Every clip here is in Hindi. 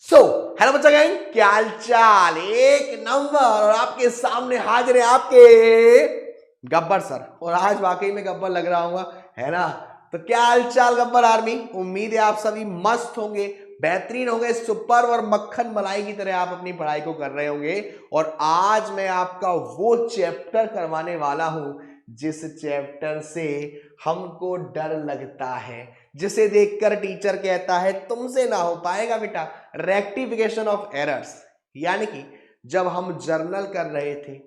सो हेलो बच्चा गैंग, क्या हाल चाल। एक नंबर। और आपके सामने हाजिर है आपके गब्बर सर। और आज वाकई में गब्बर लग रहा हूँ, है ना। तो क्या हाल चाल गब्बर आर्मी। उम्मीद है आप सभी मस्त होंगे, बेहतरीन होंगे, सुपर और मक्खन मलाई की तरह आप अपनी पढ़ाई को कर रहे होंगे। और आज मैं आपका वो चैप्टर करवाने वाला हूं जिस चैप्टर से हमको डर लगता है, जिसे देखकर टीचर कहता है तुमसे ना हो पाएगा बेटा। Rectification of errors. यानी कि जब हम जर्नल कर रहे थे,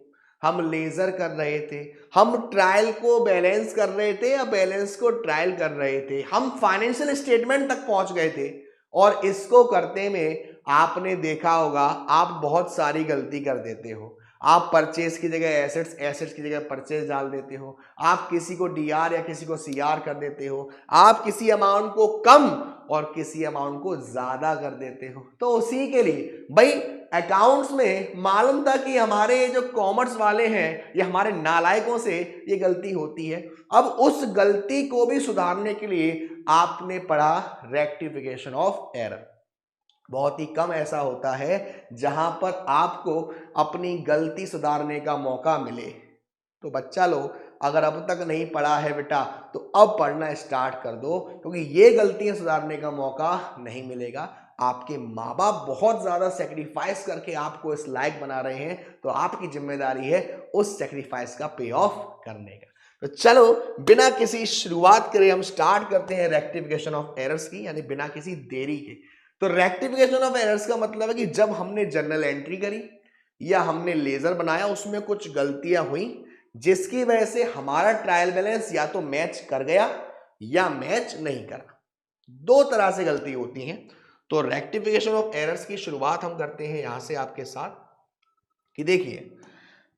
हम लेजर कर रहे थे, हम ट्रायल को बैलेंस कर रहे थे या बैलेंस को ट्रायल कर रहे थे, हम फाइनेंशियल स्टेटमेंट तक पहुंच गए थे। और इसको करते में आपने देखा होगा आप बहुत सारी गलती कर देते हो। आप परचेज की जगह एसेट्स, एसेट्स की जगह परचेज डाल देते हो। आप किसी को डीआर या किसी को सीआर कर देते हो। आप किसी अमाउंट को कम और किसी अमाउंट को ज्यादा कर देते हो। तो उसी के लिए भाई अकाउंट्स में मालूम था कि हमारे जो कॉमर्स वाले हैं ये हमारे नालायकों से ये गलती होती है। अब उस गलती को भी सुधारने के लिए आपने पढ़ा रेक्टिफिकेशन ऑफ एरर। बहुत ही कम ऐसा होता है जहां पर आपको अपनी गलती सुधारने का मौका मिले। तो बच्चा लोग अगर अब तक नहीं पढ़ा है बेटा तो अब पढ़ना स्टार्ट कर दो, क्योंकि ये गलतियां सुधारने का मौका नहीं मिलेगा। आपके माँ बाप बहुत ज्यादा सेक्रीफाइस करके आपको इस लायक बना रहे हैं, तो आपकी जिम्मेदारी है उस सेक्रीफाइस का पे ऑफ करने का। तो चलो बिना किसी शुरुआत करे हम स्टार्ट करते हैं रेक्टिफिकेशन ऑफ एरर्स की, यानी बिना किसी देरी के। तो रेक्टिफिकेशन ऑफ एरर्स का मतलब है कि जब हमने जर्नल एंट्री करी या हमने लेजर बनाया, उसमें कुछ गलतियां हुई जिसकी वजह से हमारा ट्रायल बैलेंस या तो मैच कर गया या मैच नहीं करा। दो तरह से गलती होती है। तो रेक्टिफिकेशन ऑफ एरर्स की शुरुआत हम करते हैं यहां से आपके साथ कि देखिए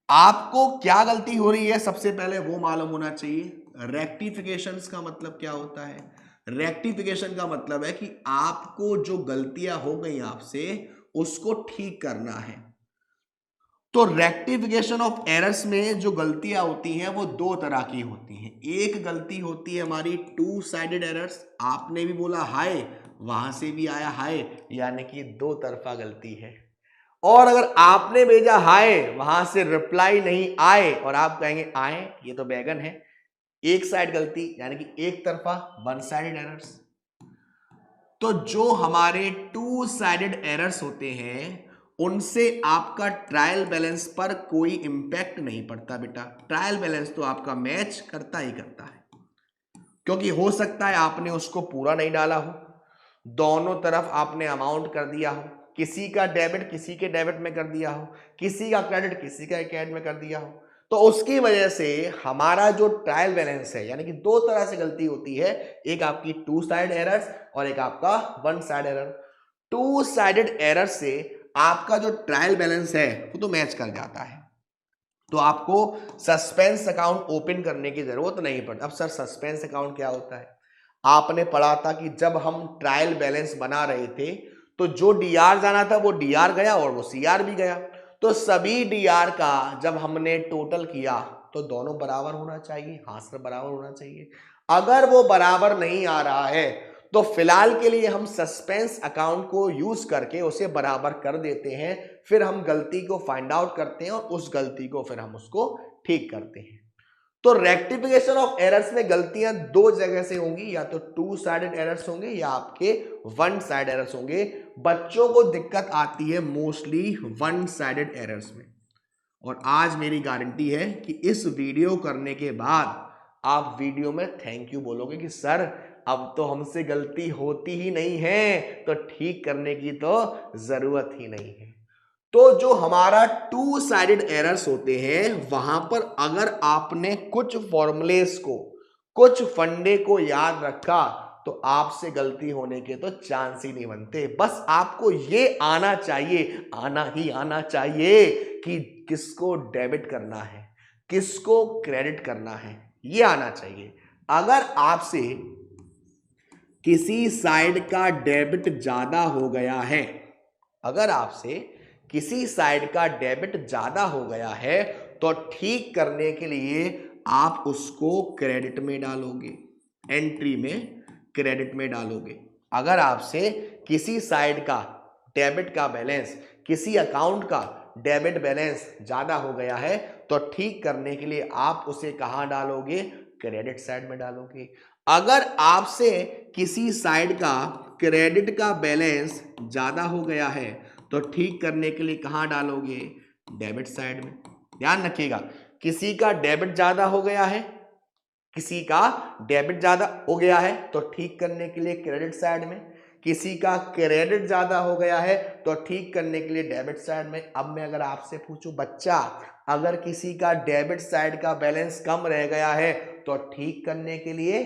आपको क्या गलती हो रही है, सबसे पहले वो मालूम होना चाहिए। रेक्टिफिकेशंस का मतलब क्या होता है? रेक्टिफिकेशन का मतलब है कि आपको जो गलतियां हो गई आपसे उसको ठीक करना है। तो रेक्टिफिकेशन ऑफ एरर्स में जो गलतियां होती हैं वो दो तरह की होती हैं। एक गलती होती है हमारी टू साइडेड एरर्स। आपने भी बोला हाय, वहां से भी आया हाय, यानी कि दो तरफा गलती है। और अगर आपने भेजा हाय, वहां से रिप्लाई नहीं आए और आप कहेंगे आए, ये तो बैगन है, एक साइड गलती, यानी कि एक तरफा, वन साइडेड एरर्स। तो जो हमारे टू साइडेड एरर्स होते हैं उनसे आपका ट्रायल बैलेंस पर कोई इंपैक्ट नहीं पड़ता बेटा। ट्रायल बैलेंस तो आपका मैच करता ही करता है, क्योंकि हो सकता है आपने उसको पूरा नहीं डाला हो, दोनों तरफ आपने अमाउंट कर दिया हो, किसी का डेबिट किसी के डेबिट में कर दिया हो, किसी का क्रेडिट किसी का क्रेडिट में कर दिया हो। तो उसकी वजह से हमारा जो ट्रायल बैलेंस है, यानी कि दो तरह से गलती होती है, एक आपकी टू साइड एरर्स और एक आपका one side error. Two sided error से आपका जो ट्रायल बैलेंस है वो तो मैच कर जाता है, तो आपको सस्पेंस अकाउंट ओपन करने की जरूरत नहीं पड़ती। अब सर सस्पेंस अकाउंट क्या होता है? आपने पढ़ा था कि जब हम ट्रायल बैलेंस बना रहे थे तो जो डीआर जाना था वो डीआर गया और वो सीआर भी गया। तो सभी डीआर का जब हमने टोटल किया तो दोनों बराबर होना चाहिए। हाँ सर बराबर होना चाहिए। अगर वो बराबर नहीं आ रहा है तो फिलहाल के लिए हम सस्पेंस अकाउंट को यूज करके उसे बराबर कर देते हैं। फिर हम गलती को फाइंड आउट करते हैं और उस गलती को फिर हम उसको ठीक करते हैं। तो रेक्टिफिकेशन ऑफ एरर्स में गलतियां दो जगह से होंगी, या तो टू साइडेड एरर्स होंगे या आपके वन साइड एरर्स होंगे। बच्चों को दिक्कत आती है मोस्टली वन साइडेड एरर्स में। और आज मेरी गारंटी है कि इस वीडियो करने के बाद आप वीडियो में थैंक यू बोलोगे कि सर अब तो हमसे गलती होती ही नहीं है, तो ठीक करने की तो जरूरत ही नहीं है। तो जो हमारा टू साइडेड एरर्स होते हैं वहां पर अगर आपने कुछ फॉर्मूलेस को, कुछ फंडे को याद रखा तो आपसे गलती होने के तो चांस ही नहीं बनते। बस आपको ये आना चाहिए, आना ही आना चाहिए कि किसको डेबिट करना है, किसको क्रेडिट करना है, ये आना चाहिए। अगर आपसे किसी साइड का डेबिट ज्यादा हो गया है, अगर आपसे किसी साइड का डेबिट ज्यादा हो गया है तो ठीक करने के लिए आप उसको क्रेडिट में डालोगे, एंट्री में क्रेडिट में डालोगे। अगर आपसे किसी साइड का डेबिट का बैलेंस, किसी अकाउंट का डेबिट बैलेंस ज्यादा हो गया है तो ठीक करने के लिए आप उसे कहां डालोगे? क्रेडिट साइड में डालोगे। अगर आपसे किसी साइड का क्रेडिट का बैलेंस ज्यादा हो गया है तो ठीक करने के लिए कहां डालोगे? डेबिट साइड में। ध्यान रखिएगा, किसी का डेबिट ज्यादा हो गया है, किसी का डेबिट ज्यादा हो गया है तो ठीक करने के लिए क्रेडिट साइड में, किसी का क्रेडिट ज्यादा हो गया है तो ठीक करने के लिए डेबिट साइड में। अब मैं अगर आपसे पूछूं बच्चा, अगर किसी का डेबिट साइड का बैलेंस कम रह गया है तो ठीक करने के लिए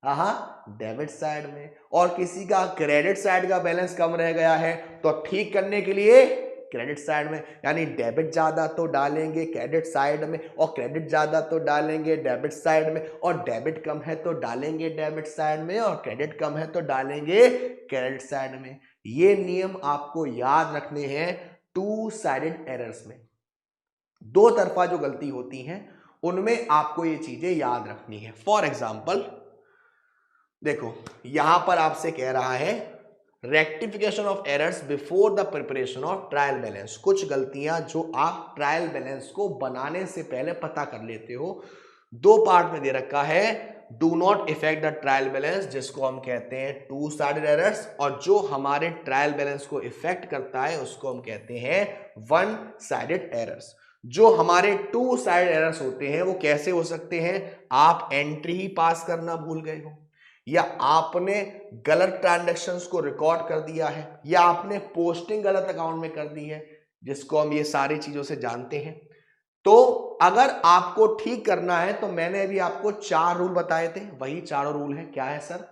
डेबिट साइड में, और किसी का क्रेडिट साइड का बैलेंस कम रह गया है तो ठीक करने के लिए क्रेडिट साइड में। यानी डेबिट ज्यादा तो डालेंगे क्रेडिट साइड में, और क्रेडिट ज्यादा तो डालेंगे डेबिट साइड में, और डेबिट कम है तो डालेंगे डेबिट साइड में, और क्रेडिट कम है तो डालेंगे क्रेडिट साइड में। ये नियम आपको याद रखने हैं टू साइडेड एरर्स में। दो तरफा जो गलती होती हैं उनमें आपको ये चीजें याद रखनी है। फॉर एग्जाम्पल देखो, यहां पर आपसे कह रहा है rectification of errors before the preparation of trial balance. कुछ गलतियां जो आप ट्रायल बैलेंस को बनाने से पहले पता कर लेते हो। दो पार्ट में दे रखा है, do not effect the trial balance जिसको हम कहते हैं टू साइडेड एरर्स, और जो हमारे ट्रायल बैलेंस को इफेक्ट करता है उसको हम कहते हैं वन साइडेड एरर्स। जो हमारे टू साइड एरर्स होते हैं वो कैसे हो सकते हैं? आप एंट्री ही पास करना भूल गए हो, या आपने गलत ट्रांजैक्शंस को रिकॉर्ड कर दिया है, या आपने पोस्टिंग गलत अकाउंट में कर दी है, जिसको हम ये सारी चीजों से जानते हैं। तो अगर आपको ठीक करना है तो मैंने अभी आपको 4 रूल बताए थे, वही चारों रूल है। क्या है सर?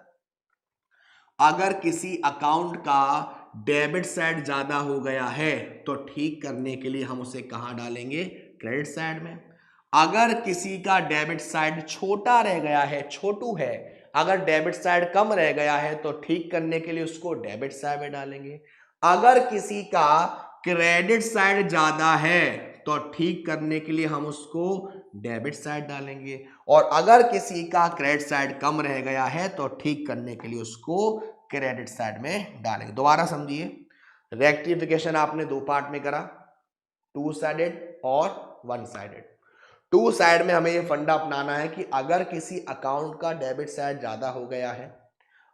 अगर किसी अकाउंट का डेबिट साइड ज्यादा हो गया है तो ठीक करने के लिए हम उसे कहां डालेंगे? क्रेडिट साइड में। अगर किसी का डेबिट साइड छोटा रह गया है, छोटू है, अगर डेबिट साइड कम रह गया है तो ठीक करने के लिए उसको डेबिट साइड में डालेंगे। अगर किसी का क्रेडिट साइड ज्यादा है तो ठीक करने के लिए हम उसको डेबिट साइड डालेंगे, और अगर किसी का क्रेडिट साइड कम रह गया है तो ठीक करने के लिए उसको क्रेडिट साइड में डालेंगे। दोबारा समझिए, रेक्टिफिकेशन आपने दो पार्ट में करा, टू साइडेड और वन साइडेड। टू साइड में हमें ये फंडा अपनाना है कि अगर किसी अकाउंट का डेबिट साइड ज्यादा हो गया है,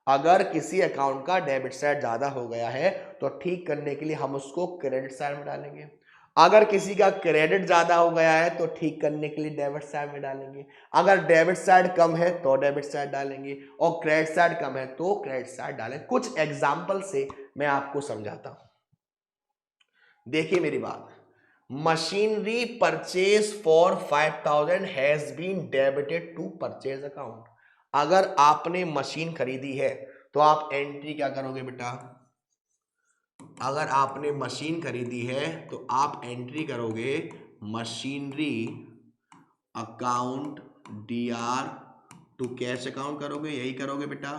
अगर किसी अकाउंट का डेबिट साइड ज्यादा हो गया है तो ठीक करने के लिए हम उसको क्रेडिट साइड में डालेंगे। अगर किसी का क्रेडिट ज्यादा हो गया है तो ठीक करने के लिए डेबिट साइड में डालेंगे। अगर डेबिट साइड कम है तो डेबिट साइड डालेंगे, और क्रेडिट साइड कम है तो क्रेडिट साइड डालेंगे। कुछ एग्जाम्पल से मैं आपको समझाता हूं, देखिए मेरी बात। Machinery purchase for 5000 has been debited to purchase account. अगर आपने मशीन खरीदी है तो आप एंट्री क्या करोगे बेटा? अगर आपने मशीन खरीदी है तो आप एंट्री करोगे machinery account DR to cash account करोगे, यही करोगे बेटा।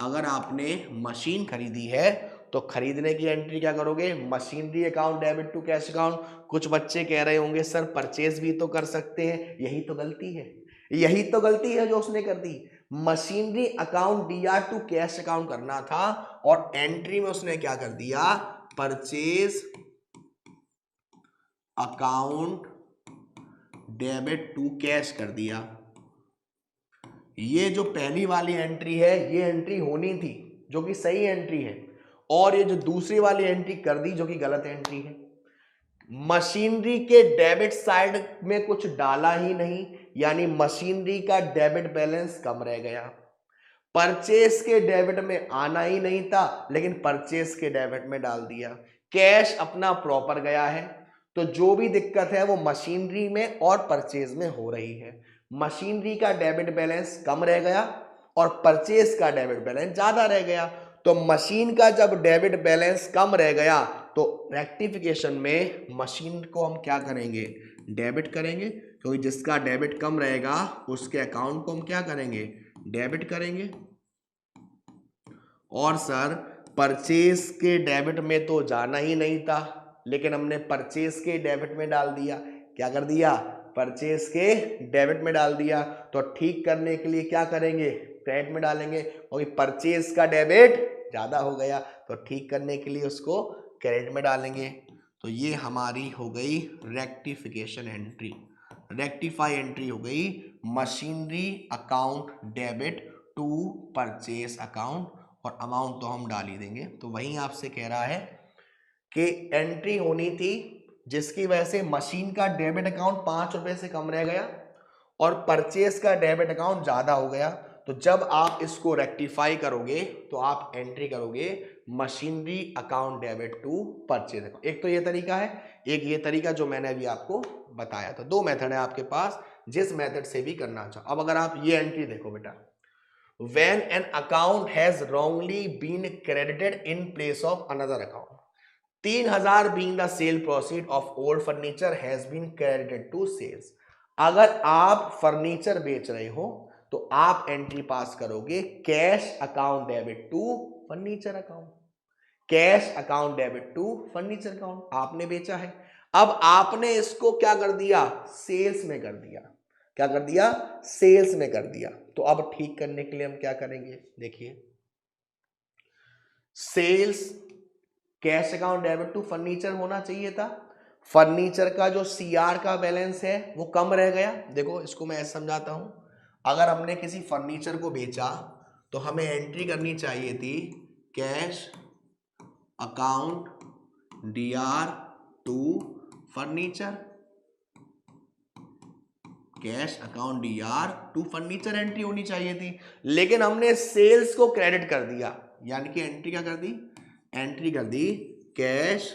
अगर आपने मशीन खरीदी है तो खरीदने की एंट्री क्या करोगे? Machinery account debit to cash account. कुछ बच्चे कह रहे होंगे सर परचेज भी तो कर सकते हैं, यही तो गलती है, यही तो गलती है जो उसने कर दी। Machinery account DR to cash account करना था और एंट्री में उसने क्या कर दिया? Purchase account debit to cash कर दिया। ये जो पहली वाली एंट्री है ये एंट्री होनी थी जो कि सही एंट्री है, और ये जो दूसरी वाली एंट्री कर दी जो कि गलत एंट्री है। मशीनरी के डेबिट साइड में कुछ डाला ही नहीं, यानी मशीनरी का डेबिट बैलेंस कम रह गया। परचेस के डेबिट में आना ही नहीं था लेकिन परचेस के डेबिट में डाल दिया। कैश अपना प्रॉपर गया है, तो जो भी दिक्कत है वो मशीनरी में और परचेज में हो रही है। मशीनरी का डेबिट बैलेंस कम रह गया और परचेज का डेबिट बैलेंस ज्यादा रह गया। तो मशीन का जब डेबिट बैलेंस कम रह गया तो रेक्टिफिकेशन में मशीन को हम क्या करेंगे? डेबिट करेंगे, क्योंकि जिसका डेबिट कम रहेगा उसके अकाउंट को हम क्या करेंगे? डेबिट करेंगे। और सर परचेज के डेबिट में तो जाना ही नहीं था लेकिन हमने परचेज के डेबिट में डाल दिया। क्या कर दिया? परचेज के डेबिट में डाल दिया। तो ठीक करने के लिए क्या करेंगे? क्रेडिट में डालेंगे, क्योंकि परचेज का डेबिट ज्यादा हो गया तो ठीक करने के लिए उसको क्रेडिट में डालेंगे। तो ये हमारी हो गई रेक्टिफिकेशन एंट्री, रेक्टिफाई एंट्री हो गई machinery account debit to purchase account, और अमाउंट तो हम डाल ही देंगे। तो वहीं आपसे कह रहा है कि एंट्री होनी थी जिसकी वजह से मशीन का डेबिट अकाउंट 5 रुपए से कम रह गया और परचेस का डेबिट अकाउंट ज्यादा हो गया। तो जब आप इसको रेक्टिफाई करोगे तो आप एंट्री करोगे machinery account debit to purchase account. एक तो ये तरीका है, एक ये तरीका जो मैंने अभी आपको बताया था। दो मेथड है आपके पास जिस मेथड से भी करना चाहो। अब अगर आप ये एंट्री देखो बेटा, when an account has wrongly been credited in place of another account, 3000 being the sale proceed of old furniture has been credited to sales। अगर आप फर्नीचर बेच रहे हो तो आप एंट्री पास करोगे cash account debit to furniture account, cash account debit to furniture account. आपने बेचा है, अब आपने इसको क्या कर दिया, सेल्स में कर दिया। क्या कर दिया, सेल्स में कर दिया। तो अब ठीक करने के लिए हम क्या करेंगे, देखिए sales cash account debit to furniture होना चाहिए था। फर्नीचर का जो सीआर का बैलेंस है वो कम रह गया। देखो इसको मैं ऐसे समझाता हूं, अगर हमने किसी फर्नीचर को बेचा तो हमें एंट्री करनी चाहिए थी cash account DR to furniture, cash account DR to furniture entry होनी चाहिए थी, लेकिन हमने सेल्स को क्रेडिट कर दिया, यानी कि एंट्री क्या कर दी, एंट्री कर दी cash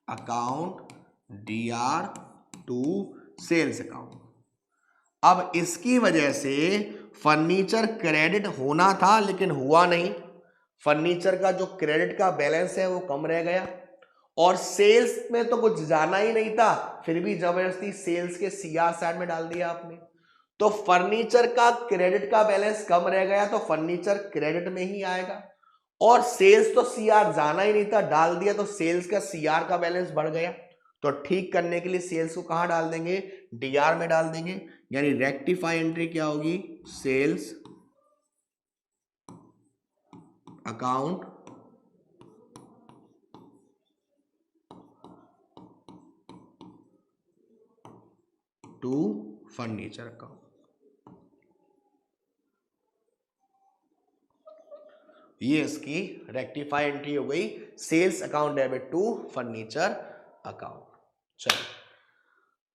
account DR to sales account. अब इसकी वजह से फर्नीचर क्रेडिट होना था लेकिन हुआ नहीं, फर्नीचर का जो क्रेडिट का बैलेंस है वो कम रह गया, और सेल्स में तो कुछ जाना ही नहीं था, फिर भी जबरदस्ती सेल्स के सीआर साइड में डाल दिया आपने। तो फर्नीचर का क्रेडिट का बैलेंस कम रह गया तो फर्नीचर क्रेडिट में ही आएगा, और सेल्स तो सीआर जाना ही नहीं था, डाल दिया तो सेल्स का सीआर का बैलेंस बढ़ गया। तो ठीक करने के लिए सेल्स को कहां डाल देंगे, डीआर में डाल देंगे। यानी रेक्टिफाई एंट्री क्या होगी, sales account to furniture account. ये इसकी रेक्टिफाई एंट्री हो गई sales account debit to furniture account. चलिए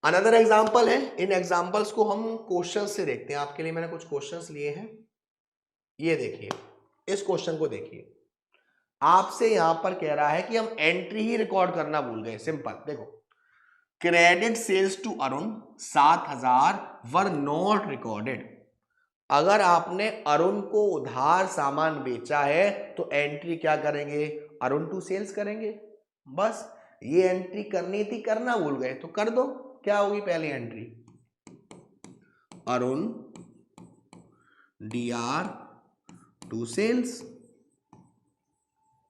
अनदर एग्जांपल है, इन एग्जांपल्स को हम क्वेश्चन से देखते हैं। आपके लिए मैंने कुछ क्वेश्चंस लिए हैं, ये देखिए, इस क्वेश्चन को देखिए। आपसे यहां पर कह रहा है कि हम एंट्री ही रिकॉर्ड करना भूल गए। सिंपल देखो, credit sales to Arun 7000 were not recorded. अगर आपने अरुण को उधार सामान बेचा है तो एंट्री क्या करेंगे, अरुण टू सेल्स करेंगे। बस ये एंट्री करनी थी, करना भूल गए तो कर दो। क्या होगी पहली entry, Arun DR to sales,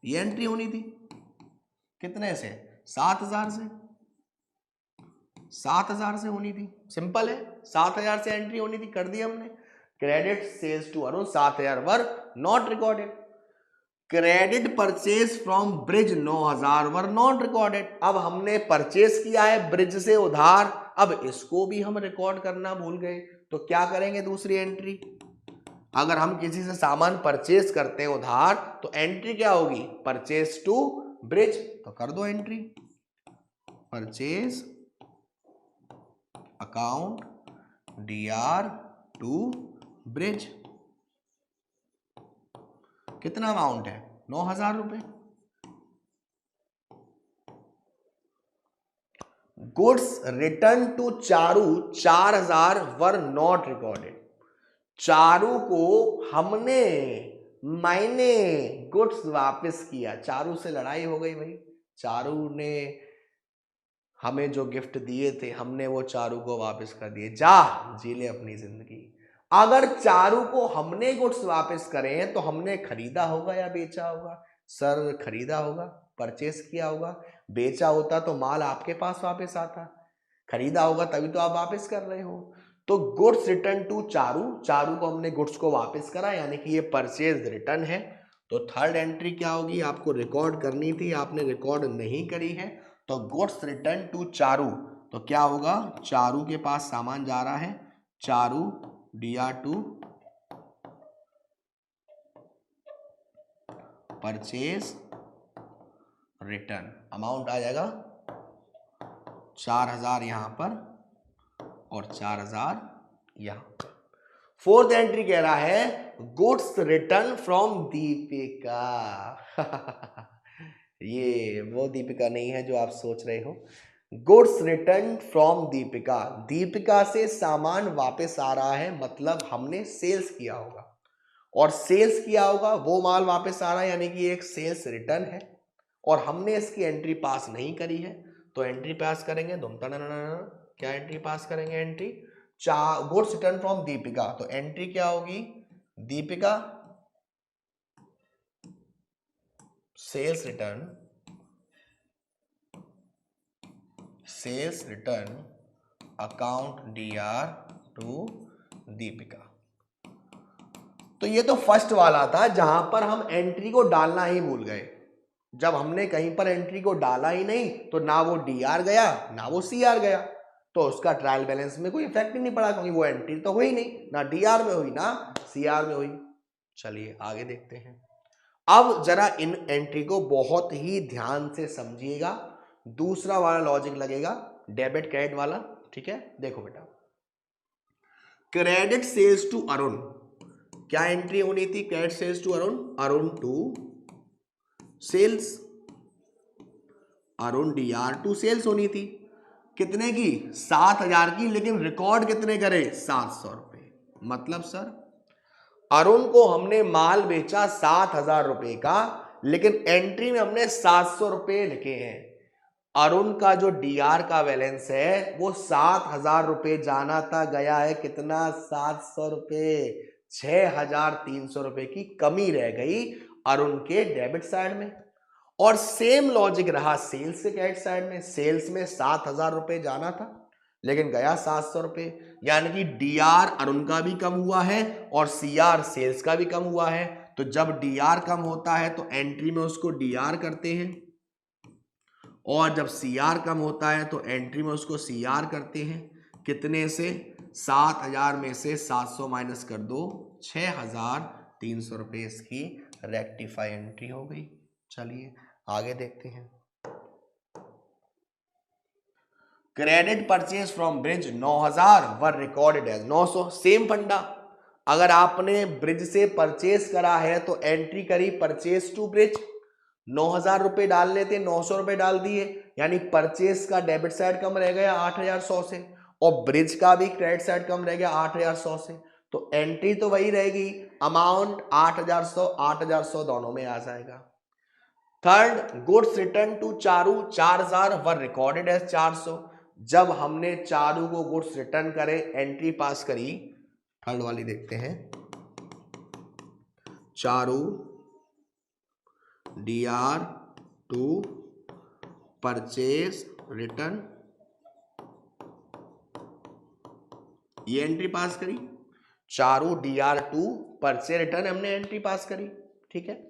ये एंट्री होनी थी। कितने से, 7000 से, 7000 से होनी थी। सिंपल है, 7000 से एंट्री होनी थी, कर दी हमने। Credit sales to Arun 7000 were not recorded. Credit purchase from Brij 9000 were not recorded. अब हमने परचेज किया है ब्रिज से उधार, अब इसको भी हम रिकॉर्ड करना भूल गए तो क्या करेंगे, दूसरी एंट्री। अगर हम किसी से सामान परचेज करते हैं उधार तो एंट्री क्या होगी, परचेज टू ब्रिज, तो कर दो entry purchase account DR to Brij. कितना अमाउंट है, 9000 रुपए। Goods return to Charu 4000 were not recorded. Charu को मैंने गुड्स वापस किया। चारू से लड़ाई हो गई भाई, चारू ने हमें जो गिफ्ट दिए थे हमने वो चारू को वापस कर दिए, जा जी ले अपनी जिंदगी। अगर चारू को हमने गुड्स वापस करे तो हमने खरीदा होगा या बेचा होगा, सर खरीदा होगा, परचेस किया होगा। बेचा होता तो माल आपके पास वापस आता, खरीदा होगा तभी तो आप वापस कर रहे हो। तो goods return to Charu, Charu को हमने गुड्स को वापस करा, यानी कि ये परचेज रिटर्न है। तो थर्ड एंट्री क्या होगी, आपको रिकॉर्ड करनी थी, आपने रिकॉर्ड नहीं करी है। तो गुड्स रिटर्न टू चारू, तो क्या होगा, चारू के पास सामान जा रहा है, Charu DR2 purchase return, amount आ जाएगा 4000 यहां पर और 4000 यहां पर। फोर्थ एंट्री कह रहा है गुड्स रिटर्न फ्रॉम दीपिका। ये वो दीपिका नहीं है जो आप सोच रहे हो। Goods return from Deepika, Deepika से सामान वापस आ रहा है, मतलब हमने सेल्स किया होगा, और सेल्स किया होगा वो माल वापस आ रहा है, यानी कि एक सेल्स रिटर्न है, और हमने इसकी एंट्री पास नहीं करी है। तो एंट्री पास करेंगे क्या एंट्री पास करेंगे, entry goods return from Deepika, तो एंट्री क्या होगी, Deepika sales return account DR2 Deepika. तो ये तो फर्स्ट वाला था जहां पर हम एंट्री को डालना ही भूल गए। जब हमने कहीं पर एंट्री को डाला ही नहीं तो ना वो DR गया ना वो CR गया, तो उसका ट्रायल बैलेंस में कोई इफेक्ट ही नहीं पड़ा, क्योंकि वो एंट्री तो हुई नहीं, ना DR में हुई ना CR में हुई। चलिए आगे देखते हैं। अब जरा इन एंट्री को बहुत ही ध्यान से समझिएगा, दूसरा वाला लॉजिक लगेगा, डेबिट क्रेडिट वाला, ठीक है। देखो बेटा, क्रेडिट सेल्स टू अरुण, क्या एंट्री होनी थी, credit sales to Arun, Arun to sales, Arun DR2 sales होनी थी, कितने की, 7000 की, लेकिन रिकॉर्ड कितने करे, 700 रुपए। मतलब सर अरुण को हमने माल बेचा 7000 रुपए का, लेकिन एंट्री में हमने 700 रुपए लिखे हैं। अरुण का जो DR का बैलेंस है वो 7000 रुपए जाना था, गया है कितना, 700 रुपए, 6300 रुपए की कमी रह गई अरुण के डेबिट साइड में। और सेम लॉजिक रहा सेल्स के क्रेडिट साइड में, सेल्स में 7000 रुपए जाना था लेकिन गया 700 रुपए, यानी कि DR अरुण का भी कम हुआ है और CR सेल्स का भी कम हुआ है। तो जब DR कम होता है तो एंट्री में उसको DR करते हैं, और जब CR कम होता है तो एंट्री में उसको CR करते हैं। कितने से, 7000 में से 700 माइनस कर दो, 6300 रुपए इसकी रेक्टिफाई एंट्री हो गई। चलिए आगे देखते हैं। Credit purchase from Brij 9000 were recorded as 900, same funda. अगर आपने ब्रिज से परचेज करा है तो एंट्री करी परचेज टू ब्रिज, 9000 रुपए डालने थे, 900 रुपए डाल दिए, यानी परचेज का डेबिट साइड कम रह गया 8100 से, और ब्रिज का भी क्रेडिट साइड कम रह गया 8100 से। तो एंट्री तो वही रहेगी, अमाउंट 8100 दोनों में आ जाएगा। Third, goods return to Charu 4000 were recorded as 400, जब हमने चारू को गुड्स रिटर्न करे, एंट्री पास करी, थर्ड वाली देखते हैं, चारू DR2 परचेज रिटर्न, ये एंट्री पास करी, चारू DR2 परचेज रिटर्न हमने एंट्री पास करी, ठीक है।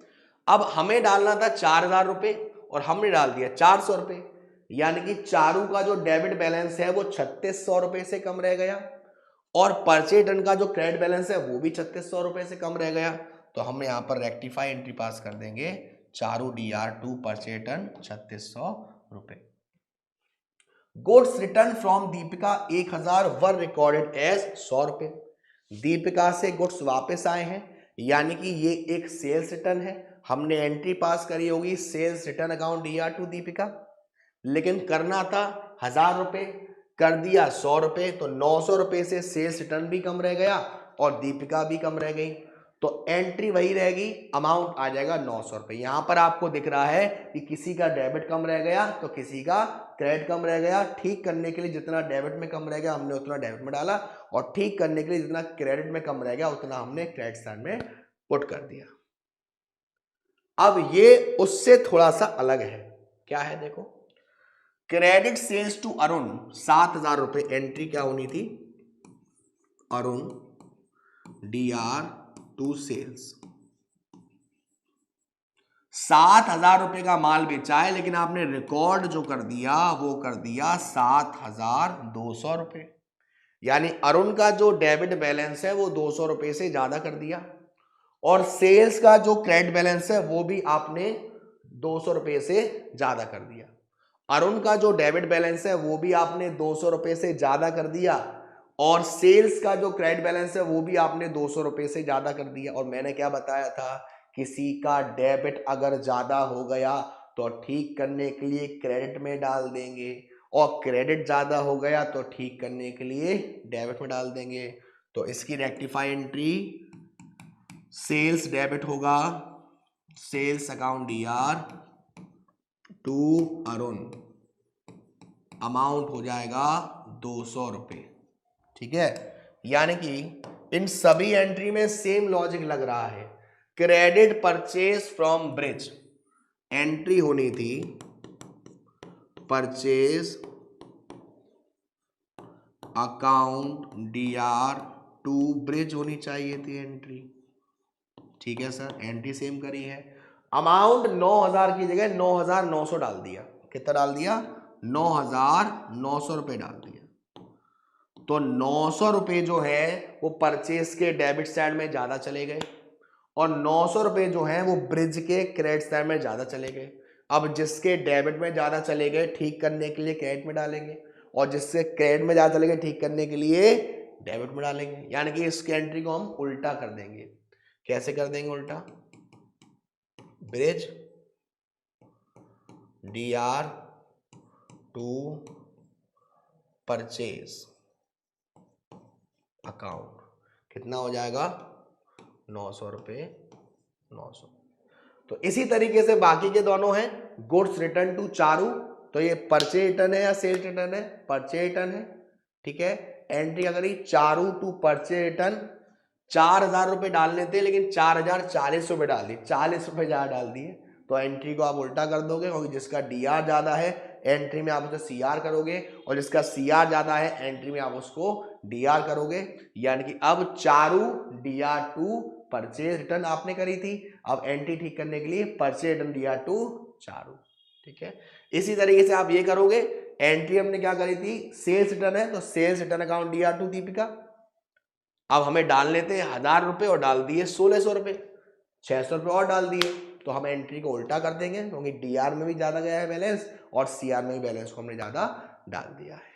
अब हमें डालना था 4000 रुपए और हमने डाल दिया 400 रुपए, यानी कि चारू का जो डेबिट बैलेंस है वो 3600 रुपए से कम रह गया, और परचेज रिटर्न का जो क्रेडिट बैलेंस है वो भी 3600 रुपए से कम रह गया। तो हम यहाँ पर रेक्टिफाई एंट्री पास कर देंगे, चारू DR2 परचेज रिटर्न 3600 रुपए। Goods return from Deepika 1000 were recorded as 100 रुपए, दीपिका से गुड्स वापस आए हैं, यानी कि ये एक सेल्स रिटर्न है, हमने एंट्री पास करी होगी sales return account DR2 Deepika, लेकिन करना था 1000 रुपए, कर दिया 100 रुपए, तो 900 रुपए से सेल्स रिटर्न भी कम रह गया और दीपिका भी कम रह गई, तो एंट्री वही रहेगी, अमाउंट आ जाएगा 900 रुपए। यहां पर आपको दिख रहा है कि किसी का डेबिट कम रह गया तो किसी का क्रेडिट कम रह गया। ठीक करने के लिए जितना डेबिट में कम रह गया हमने उतना डेबिट में डाला, और ठीक करने के लिए जितना क्रेडिट में कम रह गया उतना हमने क्रेडिट साइड में पुट कर दिया। अब ये उससे थोड़ा सा अलग है, क्या है देखो, क्रेडिट सेल्स टू अरुण 7000 रुपए, एंट्री क्या होनी थी, अरुण DR2 सेल्स, 7,000 रुपए का माल बेचा है, लेकिन आपने रिकॉर्ड जो कर दिया वो कर दिया 7,200 रुपए। यानी अरुण का जो डेबिट बैलेंस है वो 200 रुपए से ज्यादा कर दिया, और सेल्स का जो क्रेडिट बैलेंस है वो भी आपने 200 रुपए से ज्यादा कर दिया। अरुण का जो डेबिट बैलेंस है वो भी आपने 200 रुपए से ज्यादा कर दिया, और सेल्स का जो क्रेडिट बैलेंस है वो भी आपने 200 रुपए से ज्यादा कर दिया। और मैंने क्या बताया था, किसी का डेबिट अगर ज्यादा हो गया तो ठीक करने के लिए क्रेडिट में डाल देंगे, और क्रेडिट ज्यादा हो गया तो ठीक करने के लिए डेबिट में डाल देंगे। तो इसकी रेक्टिफाई एंट्री सेल्स डेबिट होगा, sales account DR to Arun, amount हो जाएगा 200 रुपए। ठीक है, यानी कि इन सभी एंट्री में सेम लॉजिक लग रहा है। Credit purchase from Brij entry होनी थी, purchase account DR to Brij होनी चाहिए थी एंट्री। ठीक है सर, एंट्री सेम करी है। अमाउंट 9,000 की जगह 9,900 डाल दिया। कितना डाल दिया? 9,900 रुपए डाल दिया। तो 900 रुपए जो है वो परचेस के डेबिट साइड में ज्यादा चले गए, और 900 रुपए जो है वो ब्रिज के क्रेडिट साइड में ज्यादा चले गए। अब जिसके डेबिट में ज्यादा चले गए ठीक करने के लिए क्रेडिट में डालेंगे, और जिससे क्रेडिट में ज्यादा चले गए ठीक करने के लिए डेबिट में डालेंगे। यानी कि इसकी एंट्री को हम उल्टा कर देंगे। कैसे कर देंगे उल्टा? Brij DR to purchase account, कितना हो जाएगा? 900 रुपए 900। तो इसी तरीके से बाकी के दोनों हैं। गुड्स रिटर्न टू चारू, तो ये परचेज रिटर्न है या सेल्स रिटर्न है? परचेज रिटर्न है। ठीक है, एंट्री क्या करी? Charu to purchase return. 4,000 रुपए डालने थे लेकिन 4,040 रुपए डाल दिए, 40 रुपए ज्यादा डाल दिए। तो एंट्री को आप उल्टा कर दोगे, क्योंकि जिसका डीआर ज्यादा है एंट्री में आप उसे सीआर करोगे, और जिसका सीआर ज्यादा है एंट्री में आप उसको डीआर करोगे। यानी कि अब Charu DR to purchase return आपने करी थी, अब एंट्री ठीक करने के लिए purchase return DR to Charu. ठीक है, इसी तरीके से आप ये करोगे। एंट्री हमने क्या करी थी? सेल्स रिटर्न है, तो sales return account DR to Deepika. अब हमें डालने थे 1,000 रुपए और डाल दिए 1,600 रुपए, 600 रुपए और डाल दिए। तो हम एंट्री को उल्टा कर देंगे, क्योंकि डीआर में भी ज्यादा गया है बैलेंस, और सीआर में भी बैलेंस को हमने ज्यादा डाल दिया है।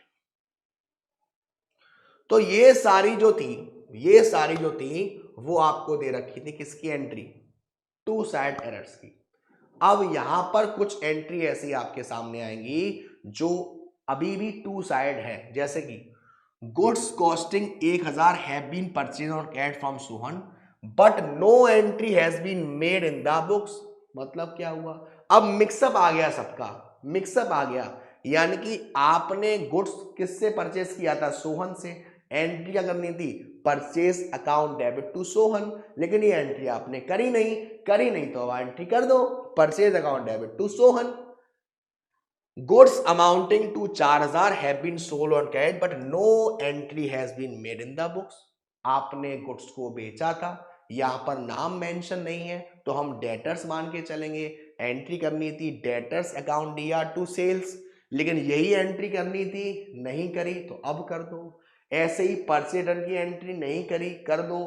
तो ये सारी जो थी वो आपको दे रखी थी किसकी एंट्री? टू साइड एरर्स की। अब यहां पर कुछ एंट्री ऐसी आपके सामने आएंगी जो अभी भी टू साइड है, जैसे कि goods costing 1,000 have been purchase on credit from Sohan, but no entry has been made in the books. मतलब क्या हुआ? अब मिक्सअप आ गया, सबका मिक्सअप आ गया। यानी कि आपने गुड्स किससे परचेज किया था? सोहन से। एंट्री क्या करनी थी? Purchase account debit to Sohan, लेकिन ये एंट्री आपने करी नहीं तो अब एंट्री कर दो, purchase account debit to Sohan. Goods amounting to 4,000 have been sold on cash but no entry has been made in the books. आपने गुड्स को बेचा था, यहां पर नाम मेंशन नहीं है, तो हम डेटर्स मान के चलेंगे। एंट्री करनी थी debtors account DR to sales, लेकिन यही एंट्री करनी थी, नहीं करी, तो अब कर दो। ऐसे ही परचेज रिटर्न की एंट्री नहीं करी, कर दो।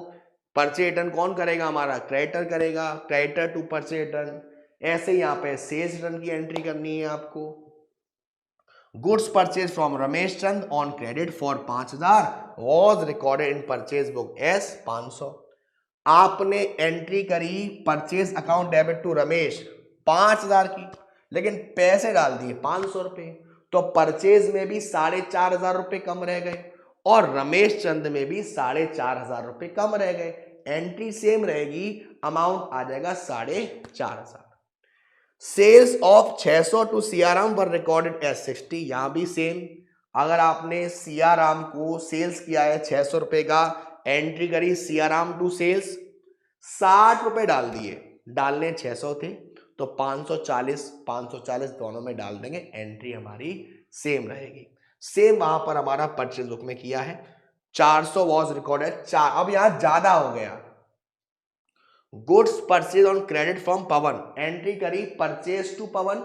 परचेज रिटर्न कौन करेगा? हमारा क्रेडिटर करेगा, क्रेडिटर टू परचेज रिटर्न। ऐसे ही यहाँ पे सेल्स रिटर्न की एंट्री करनी है आपको। Goods purchase from Ramesh Chand on credit for 5,000 was recorded in purchase book as 500। आपने एंट्री करी purchase account debit to Ramesh 5,000 की, लेकिन पैसे डाल दिए 500 रुपए, तो परचेज में भी 4,500 रुपए कम रह गए, और रमेश चंद में भी 4,500 रुपए कम रह गए। एंट्री सेम रहेगी, अमाउंट आ जाएगा 4,500। Sales of 600 to Siyaram were recorded as 60, यहां भी सेम। अगर आपने सियाराम को सेल्स किया है 600 रुपए का, एंट्री करी सियाराम टू सेल्स, 60 रुपए डाल दिए, डालने 600 थे, तो 540 दोनों में डाल देंगे, एंट्री हमारी सेम रहेगी। सेम वहां पर हमारा परचेज बुक में किया है। 400 वॉज रिकॉर्डेड, अब यहां ज्यादा हो गया, goods purchase on credit from Pawan, entry करी परचेज टू पवन,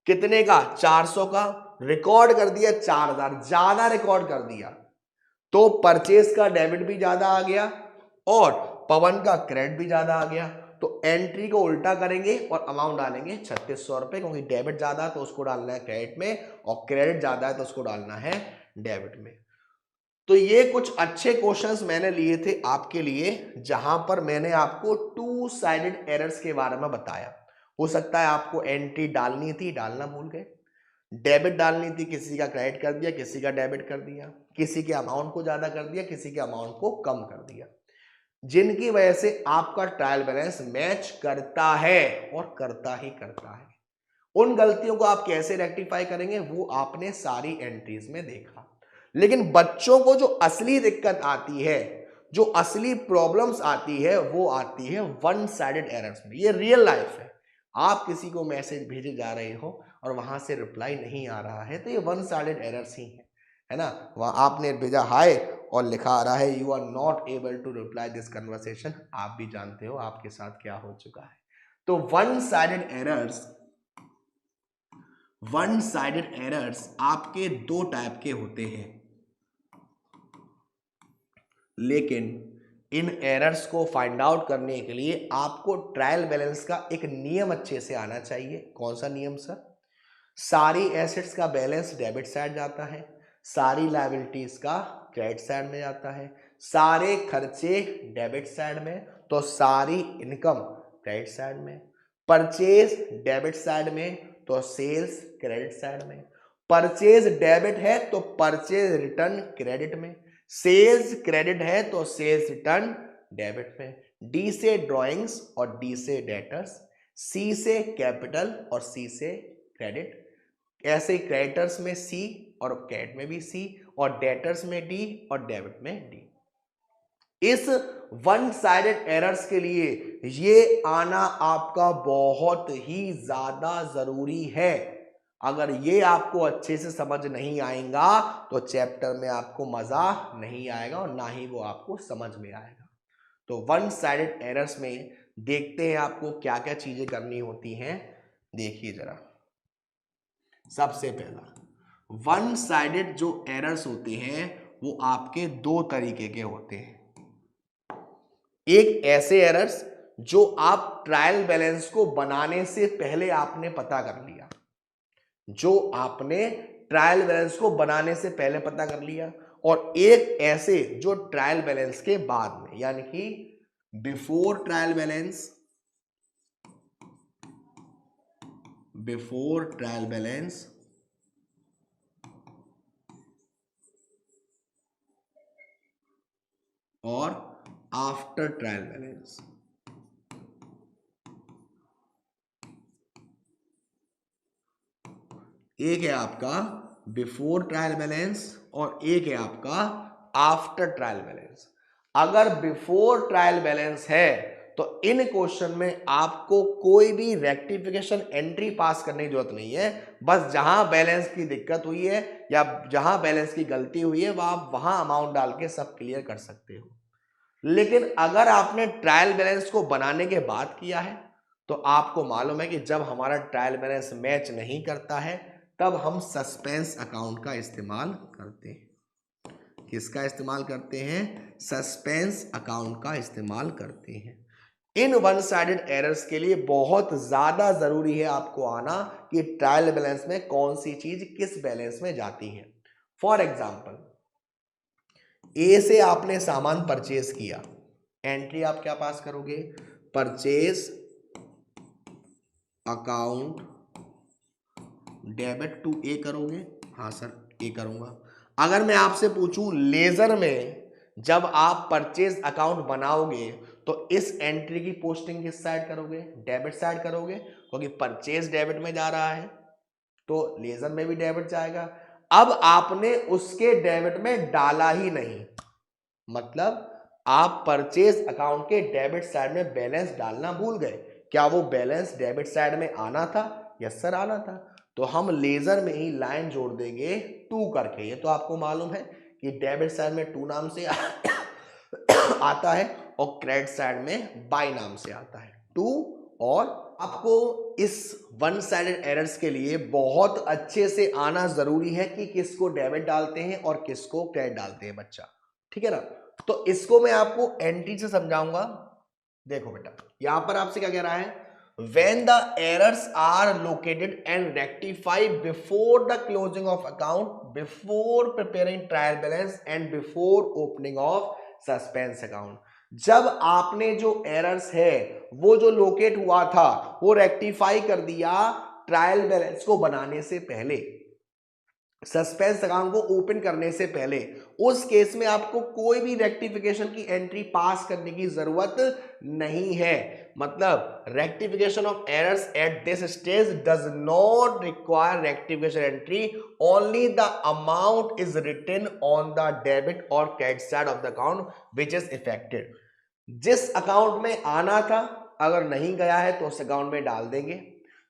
कितने का 400 का, रिकॉर्ड कर दिया 4000, ज्यादा रिकॉर्ड कर दिया तो परचेज का डेबिट भी ज्यादा आ गया और पवन का क्रेडिट भी ज्यादा आ गया। तो एंट्री को उल्टा करेंगे और अमाउंट डालेंगे 3600 रुपए, क्योंकि डेबिट ज्यादा है तो उसको डालना है क्रेडिट में और क्रेडिट ज्यादा है तो उसको डालना है डेबिट में। तो ये कुछ अच्छे क्वेश्चंस मैंने लिए थे आपके लिए, जहां पर मैंने आपको टू साइडेड एरर्स के बारे में बताया। हो सकता है आपको एंट्री डालनी थी, डालना भूल गए, डेबिट डालनी थी, किसी का क्रेडिट कर दिया, किसी का डेबिट कर दिया, किसी के अमाउंट को ज्यादा कर दिया, किसी के अमाउंट को कम कर दिया, जिनकी वजह से आपका ट्रायल बैलेंस मैच करता है और करता ही करता है। उन गलतियों को आप कैसे रेक्टिफाई करेंगे वो आपने सारी एंट्रीज में देखा। लेकिन बच्चों को जो असली दिक्कत आती है, जो असली प्रॉब्लम्स आती है, वो आती है वन साइडेड एरर्स में। ये रियल लाइफ है, आप किसी को मैसेज भेजे जा रहे हो और वहां से रिप्लाई नहीं आ रहा है तो ये वन साइडेड एरर्स ही है ना। वहां आपने भेजा हाय और लिखा आ रहा है you are not able to reply this conversation, आप भी जानते हो आपके साथ क्या हो चुका है। तो वन साइडेड एरर्स आपके दो टाइप के होते हैं, लेकिन इन एरर्स को फाइंड आउट करने के लिए आपको ट्रायल बैलेंस का एक नियम अच्छे से आना चाहिए। कौन सा नियम सर? सारी एसेट्स का बैलेंस डेबिट साइड जाता है, सारी लायबिलिटीज का क्रेडिट साइड में जाता है, सारे खर्चे डेबिट साइड में तो सारी इनकम क्रेडिट साइड में, परचेज डेबिट साइड में तो सेल्स क्रेडिट साइड में, परचेज डेबिट है तो परचेज रिटर्न क्रेडिट में, सेल्स क्रेडिट है तो सेल्स रिटर्न डेबिट में, डी से ड्राइंग्स और डी से डेटर्स, सी से कैपिटल और सी से क्रेडिट, ऐसे क्रेडिटर्स में सी और क्रेडिट में भी सी और डेटर्स में डी और डेबिट में डी। इस वन साइडेड एरर्स के लिए ये आना आपका बहुत ही ज्यादा जरूरी है। अगर ये आपको अच्छे से समझ नहीं आएगा तो चैप्टर में आपको मजा नहीं आएगा और ना ही वो आपको समझ में आएगा। तो वन साइडेड एरर्स में देखते हैं आपको क्या क्या चीजें करनी होती हैं। देखिए जरा, सबसे पहला वन साइडेड जो एरर्स होते हैं वो आपके दो तरीके के होते हैं। एक ऐसे एरर्स जो आप ट्रायल बैलेंस को बनाने से पहले आपने पता कर लिया, जो आपने ट्रायल बैलेंस को बनाने से पहले पता कर लिया, और एक ऐसे जो ट्रायल बैलेंस के बाद में, यानी कि बिफोर ट्रायल बैलेंस, और आफ्टर ट्रायल बैलेंस। एक है आपका बिफोर ट्रायल बैलेंस और एक है आपका आफ्टर ट्रायल बैलेंस। अगर बिफोर ट्रायल बैलेंस है तो इन क्वेश्चन में आपको कोई भी रेक्टिफिकेशन एंट्री पास करने की जरूरत नहीं है। बस जहां बैलेंस की दिक्कत हुई है या जहां बैलेंस की गलती हुई है आप वहां अमाउंट डाल के सब क्लियर कर सकते हो। लेकिन अगर आपने ट्रायल बैलेंस को बनाने के बाद किया है तो आपको मालूम है कि जब हमारा ट्रायल बैलेंस मैच नहीं करता है तब हम सस्पेंस अकाउंट का इस्तेमाल करते हैं। किसका इस्तेमाल करते हैं? सस्पेंस अकाउंट का इस्तेमाल करते हैं। इन वन साइडेड एरर्स के लिए बहुत ज्यादा जरूरी है आपको आना कि ट्रायल बैलेंस में कौन सी चीज किस बैलेंस में जाती है। फॉर एग्जाम्पल, ए से आपने सामान परचेज किया, एंट्री आप क्या पास करोगे? परचेज अकाउंट डेबिट टू ए करोगे। हाँ सर ए करूंगा। अगर मैं आपसे पूछूं लेजर में जब आप परचेज अकाउंट बनाओगे तो इस एंट्री की पोस्टिंग किस साइड करोगे? डेबिट साइड करोगे, क्योंकि परचेज डेबिट में जा रहा है तो लेजर में भी डेबिट जाएगा। अब आपने उसके डेबिट में डाला ही नहीं, मतलब आप परचेज अकाउंट के डेबिट साइड में बैलेंस डालना भूल गए। क्या वो बैलेंस डेबिट साइड में आना था? यस सर आना था। तो हम लेजर में ही लाइन जोड़ देंगे टू करके। ये तो आपको मालूम है कि डेबिट साइड में टू नाम से आता है और क्रेडिट साइड में बाय नाम से आता है टू। और आपको इस वन साइडेड एरर्स के लिए बहुत अच्छे से आना जरूरी है कि किसको डेबिट डालते हैं और किसको क्रेडिट डालते हैं बच्चा, ठीक है ना। तो इसको मैं आपको एंट्री से समझाऊंगा। देखो बेटा, यहां पर आपसे क्या कह रहा है, when the errors are located and rectified before the closing of account, before preparing trial balance and before opening of suspense account। जब आपने जो एरर्स है वो जो लोकेट हुआ था वो रेक्टिफाई कर दिया ट्रायल बैलेंस को बनाने से पहले, सस्पेंस अकाउंट को ओपन करने से पहले, उस केस में आपको कोई भी रेक्टिफिकेशन की एंट्री पास करने की जरूरत नहीं है। मतलब rectification of errors at this stage does not require rectification entry, only the amount is written on the debit और credit side of the account which is affected. जिस अकाउंट में आना था अगर नहीं गया है तो उस अकाउंट में डाल देंगे,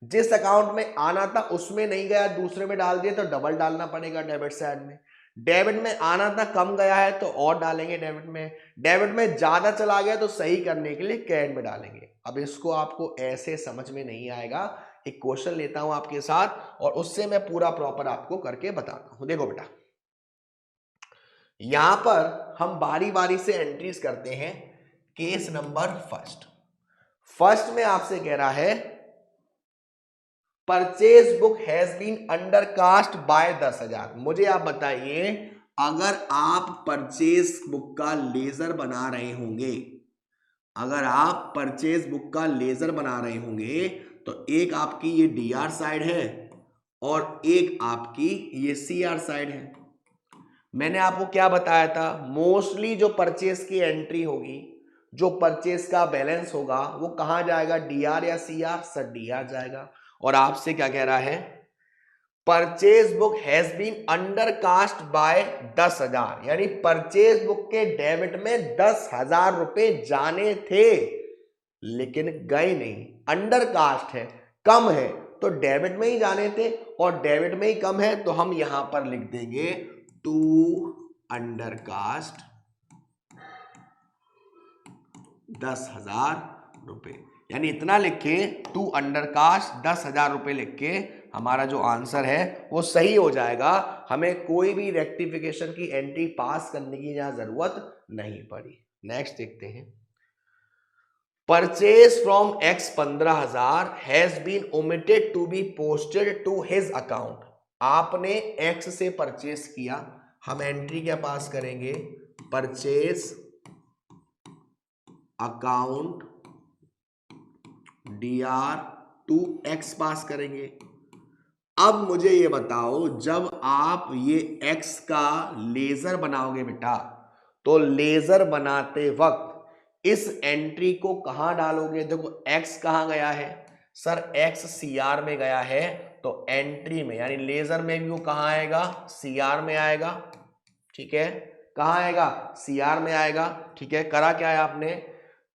जिस अकाउंट में आना था उसमें नहीं गया दूसरे में डाल दिए तो डबल डालना पड़ेगा डेबिट साइड में। डेबिट में आना था कम गया है तो और डालेंगे डेबिट में, डेबिट में ज्यादा चला गया तो सही करने के लिए क्रेडिट में डालेंगे। अब इसको आपको ऐसे समझ में नहीं आएगा, एक क्वेश्चन लेता हूं आपके साथ और उससे मैं पूरा प्रॉपर आपको करके बताता हूं। देखो बेटा, यहां पर हम बारी बारी से एंट्रीज करते हैं। केस नंबर फर्स्ट में आपसे कह रहा है purchase book has been undercast by 10,000। मुझे आप बताइए, अगर आप परचेज बुक का लेजर बना रहे होंगे, अगर आप परचेज बुक का लेजर बना रहे होंगे तो एक आपकी ये डीआर साइड है और एक आपकी ये सीआर साइड है। मैंने आपको क्या बताया था, मोस्टली जो परचेज की एंट्री होगी, जो परचेज का बैलेंस होगा वो कहां जाएगा, डीआर या सीआर? सर डीआर जाएगा। और आपसे क्या कह रहा है, purchase book has been undercast by 10,000, यानी परचेज बुक के डेबिट में 10,000 रुपए जाने थे लेकिन गए नहीं। अंडरकास्ट है, कम है, तो डेबिट में ही जाने थे और डेबिट में ही कम है तो हम यहां पर लिख देंगे टू अंडरकास्ट 10,000 रुपए, यानी इतना लिखे टू अंडरकास्ट 10,000 रुपए लिख के हमारा जो आंसर है वो सही हो जाएगा। हमें कोई भी रेक्टिफिकेशन की एंट्री पास करने की यहां जरूरत नहीं पड़ी। नेक्स्ट देखते हैं, purchase from X 15,000 has been omitted to be posted to his account. आपने एक्स से परचेज किया, हम एंट्री क्या पास करेंगे, purchase account DR to X pass करेंगे। अब मुझे ये बताओ, जब आप ये एक्स का लेजर बनाओगे बेटा, तो लेजर बनाते वक्त इस एंट्री को कहां डालोगे? देखो एक्स कहां गया है, सर एक्स सीआर में गया है, तो एंट्री में यानी लेजर में भी वो कहां आएगा, सीआर में आएगा। ठीक है, कहां आएगा, सीआर में आएगा। ठीक है, करा क्या है आपने,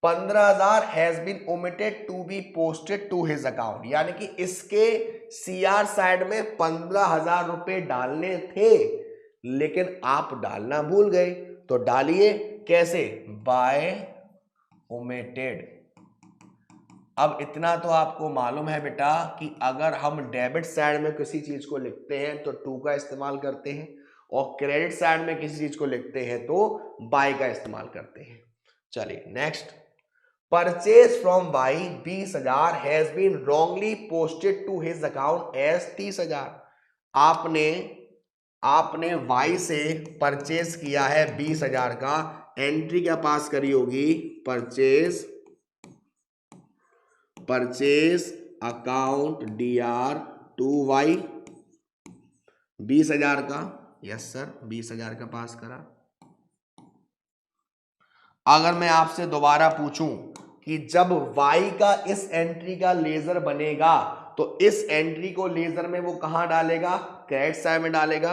15,000 has been omitted to be posted to his account, यानी कि इसके सीआर साइड में 15,000 रुपए डालने थे लेकिन आप डालना भूल गए, तो डालिए कैसे, बाय ओमिटेड। अब इतना तो आपको मालूम है बेटा कि अगर हम डेबिट साइड में किसी चीज को लिखते हैं तो टू का इस्तेमाल करते हैं और क्रेडिट साइड में किसी चीज को लिखते हैं तो बाय का इस्तेमाल करते हैं। चलिए next, purchase from Y 20,000 has been wrongly posted to his account as 30,000। आपने वाई से परचेज किया है 20,000 का, एंट्री क्या पास करी होगी, purchase account DR to Y 20,000 का, यस सर 20,000 का पास करा। अगर मैं आपसे दोबारा पूछूं कि जब y का इस एंट्री का लेजर बनेगा तो इस एंट्री को लेजर में वो कहां डालेगा, क्रेडिट साइड में डालेगा।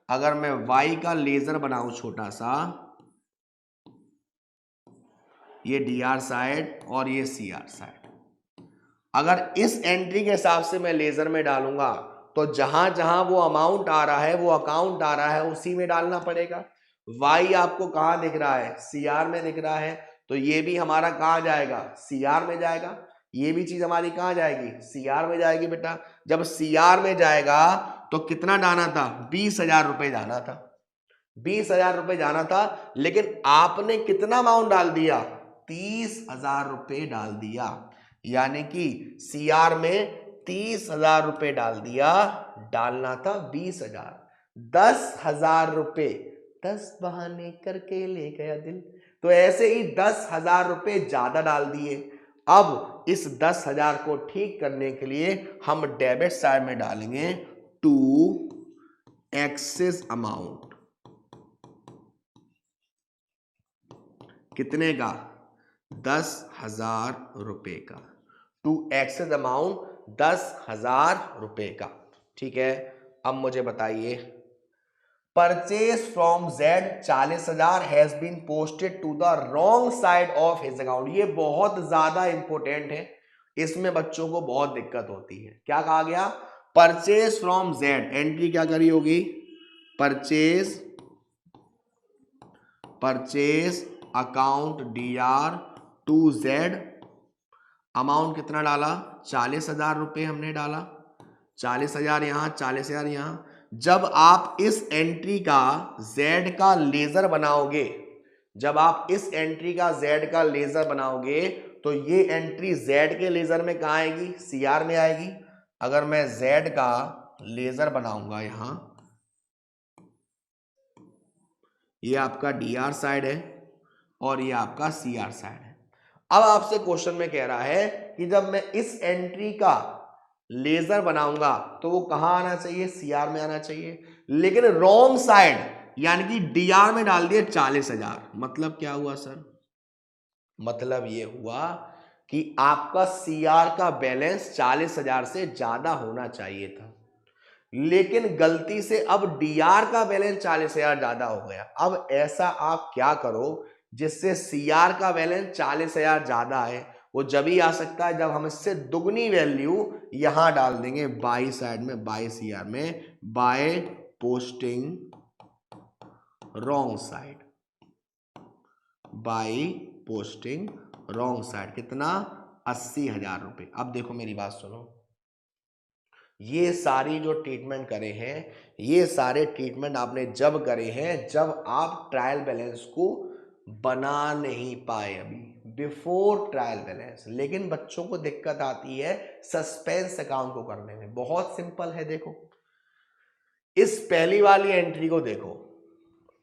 अगर मैं y का लेजर बनाऊं छोटा सा, ये dr साइड और ये cr साइड, अगर इस एंट्री के हिसाब से मैं लेजर में डालूंगा तो जहां जहां वो अमाउंट आ रहा है, वो अकाउंट आ रहा है, उसी में डालना पड़ेगा। y आपको कहां दिख रहा है, सीआर में दिख रहा है, तो ये भी हमारा कहाँ जाएगा, सीआर में जाएगा। ये भी चीज हमारी कहाँ जाएगी, सीआर में जाएगी बेटा। जब सीआर में जाएगा तो कितना जाना था, 20,000 रुपए जाना था, 20,000 रुपए जाना था। लेकिन आपने कितना अमाउंट डाल दिया, 30,000 रुपए डाल दिया। यानी कि सीआर में 30,000 रुपए डाल दिया, डालना था 20,000। 10,000 रुपए 10 बहाने करके ले गया दिल। तो ऐसे ही 10,000 रुपए ज्यादा डाल दिए। अब इस 10,000 को ठीक करने के लिए हम डेबिट साइड में डालेंगे टू एक्सेस अमाउंट। कितने का, 10,000 रुपए का। टू एक्सेस अमाउंट 10,000 रुपए का। ठीक है, अब मुझे बताइए, purchase from Z 40,000 has been posted to the wrong side of his account. ये बहुत ज्यादा इंपॉर्टेंट है, इसमें बच्चों को बहुत दिक्कत होती है। क्या कहा गया, परचेज फ्रॉम जेड, एंट्री क्या करी होगी, purchase account DR to Z. Amount कितना डाला, 40,000 रुपए हमने डाला, 40,000 यहां, 40,000 यहां। जब आप इस एंट्री का Z का लेजर बनाओगे, जब आप इस एंट्री का Z का लेजर बनाओगे तो ये एंट्री Z के लेजर में कहां आएगी, CR में आएगी। अगर मैं Z का लेजर बनाऊंगा यहां, ये आपका DR साइड है और ये आपका CR साइड है। अब आपसे क्वेश्चन में कह रहा है कि जब मैं इस एंट्री का लेजर बनाऊंगा तो वो कहां आना चाहिए, CR में आना चाहिए। लेकिन रॉन्ग साइड यानी कि DR में डाल दिए 40,000। मतलब क्या हुआ सर, मतलब ये हुआ कि आपका CR का बैलेंस 40,000 से ज्यादा होना चाहिए था, लेकिन गलती से अब DR का बैलेंस 40,000 ज्यादा हो गया। अब ऐसा आप क्या करो जिससे CR का बैलेंस 40,000 ज्यादा है, वो जब ही आ सकता है जब हम इससे दुगनी वैल्यू यहां डाल देंगे बाई साइड में, बाई CR में, by posting wrong side, by posting wrong side. कितना, 80,000 रुपए। अब देखो मेरी बात सुनो, ये सारी जो ट्रीटमेंट करे हैं, ये सारे ट्रीटमेंट आपने जब करे हैं जब आप ट्रायल बैलेंस को बना नहीं पाए, अभी बिफोर ट्रायल बैलेंस। लेकिन बच्चों को दिक्कत आती है सस्पेंस अकाउंट को करने में। बहुत सिंपल है, देखो इस पहली वाली एंट्री को देखो,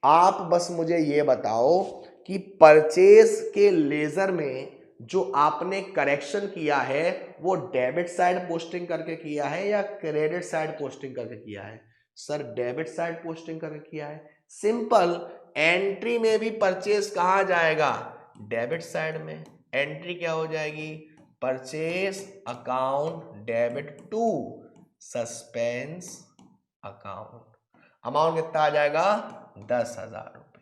आप बस मुझे ये बताओ कि परचेज के लेजर में जो आपने करेक्शन किया है वो डेबिट साइड पोस्टिंग करके किया है या क्रेडिट साइड पोस्टिंग करके किया है। सर डेबिट साइड पोस्टिंग करके किया है। सिंपल, एंट्री में भी परचेज कहां जाएगा, डेबिट साइड में। एंट्री क्या हो जाएगी, purchase account debit to suspense account. Amount कितना आ जाएगा, 10,000 रुपए।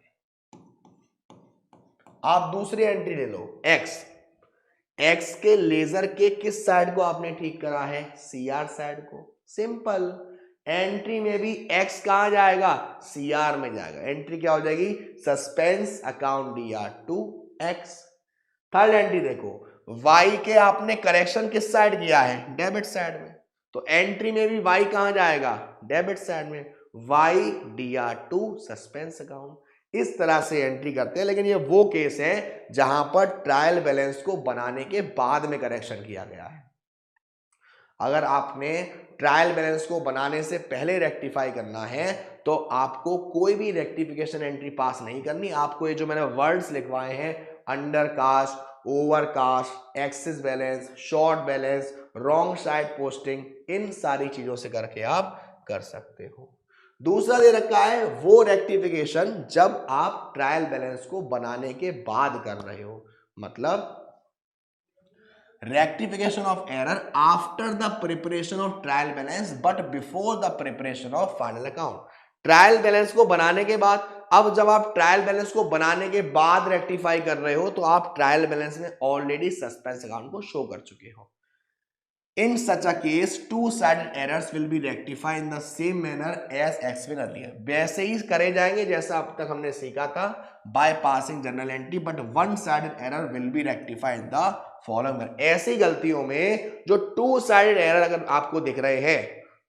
आप दूसरी एंट्री ले लो, एक्स के लेजर के किस साइड को आपने ठीक करा है, CR साइड को। सिंपल, एंट्री में भी एक्स कहां जाएगा, CR में जाएगा। एंट्री क्या हो जाएगी, suspense account DR to X. Third entry देखो, वाई के आपने करेक्शन किस साइड किया है, डेबिट साइड में। तो एंट्री में भी वाई कहां जाएगा, डेबिट साइड में, Y DR to suspense account. इस तरह से एंट्री करते हैं। लेकिन ये वो केस है जहां पर ट्रायल बैलेंस को बनाने के बाद में करेक्शन किया गया है। अगर आपने ट्रायल बैलेंस को बनाने से पहले रेक्टिफाई करना है तो आपको कोई भी रेक्टिफिकेशन एंट्री पास नहीं करनी। आपको ये जो मैंने वर्ड्स लिखवाए हैं, under cast, over cast, excess balance, short balance, wrong side posting, इन सारी चीजों से करके आप कर सकते हो। दूसरा दे रखा है वो रेक्टिफिकेशन जब आप ट्रायल बैलेंस को बनाने के बाद कर रहे हो, मतलब rectification of error after the preparation of trial balance but before the preparation of final account. Trial balance को बनाने के बाद, अब जब आप ट्रायल बैलेंस को बनाने के बाद रेक्टिफाई कर रहे हो तो आप ट्रायल बैलेंस में ऑलरेडी सस्पेंस अकाउंट को शो कर चुके हो। In such a case, two-sided errors will be rectified in the same manner as explained earlier. वैसे ही करे जाएंगे जैसा अब तक हमने सीखा था by passing journal entry, but one-sided error will be rectified in the following manner. ऐसी गलतियों में जो two-sided error अगर आपको दिख रहे हैं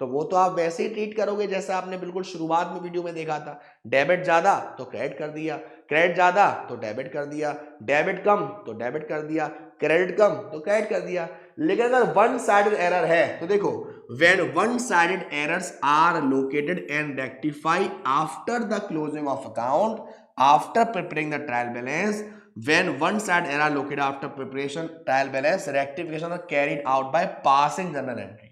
तो वो तो आप वैसे ही ट्रीट करोगे जैसा आपने बिल्कुल शुरुआत में वीडियो में देखा था। डेबिट ज्यादा तो क्रेडिट कर दिया, क्रेडिट ज्यादा तो डेबिट कर दिया, डेबिट कम तो डेबिट कर दिया, क्रेडिट कम तो क्रेडिट कर दिया। लेकिन अगर वन साइडेड एरर है तो देखो, when one sided errors are located and rectify after the closing of account after preparing the trial balance, when one side error located after preparation trial balance, rectification are carried out by passing journal entry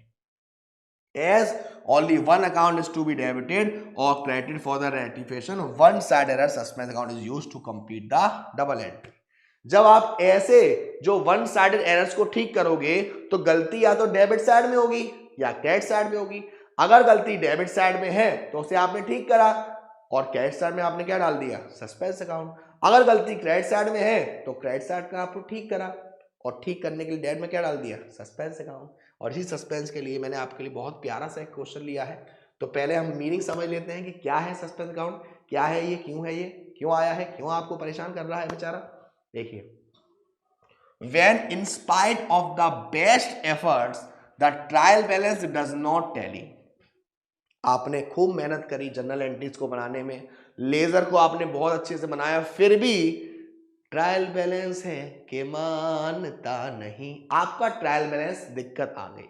as only one account is to be debited or credited for the rectification. One side error suspense account is used to complete the double entry. जब आप ऐसे जो वन साइडेड एरर्स को ठीक करोगे तो गलती या तो डेबिट साइड में होगी या क्रेडिट साइड में होगी। अगर गलती डेबिट साइड में है तो उसे आपने ठीक करा और क्रेडिट साइड में आपने क्या डाल दिया, सस्पेंस अकाउंट। अगर गलती क्रेडिट साइड में है तो क्रेडिट साइड का आपको ठीक करा और ठीक करने के लिए डेबिट में क्या डाल दिया, सस्पेंस अकाउंट। और इसी सस्पेंस के लिए मैंने आपके लिए बहुत प्यारा सा एक क्वेश्चन लिया है। तो पहले हम मीनिंग समझ लेते हैं कि क्या है सस्पेंस अकाउंट, क्या है ये, क्यों आया है, क्यों आपको परेशान कर रहा है बेचारा। देखिए, when in spite of the best efforts the trial balance does not tally, आपने खूब मेहनत करी जर्नल एंट्रीज को बनाने में, लेजर को आपने बहुत अच्छे से बनाया, फिर भी ट्रायल बैलेंस है कि मानता नहीं, आपका ट्रायल बैलेंस दिक्कत आ गई।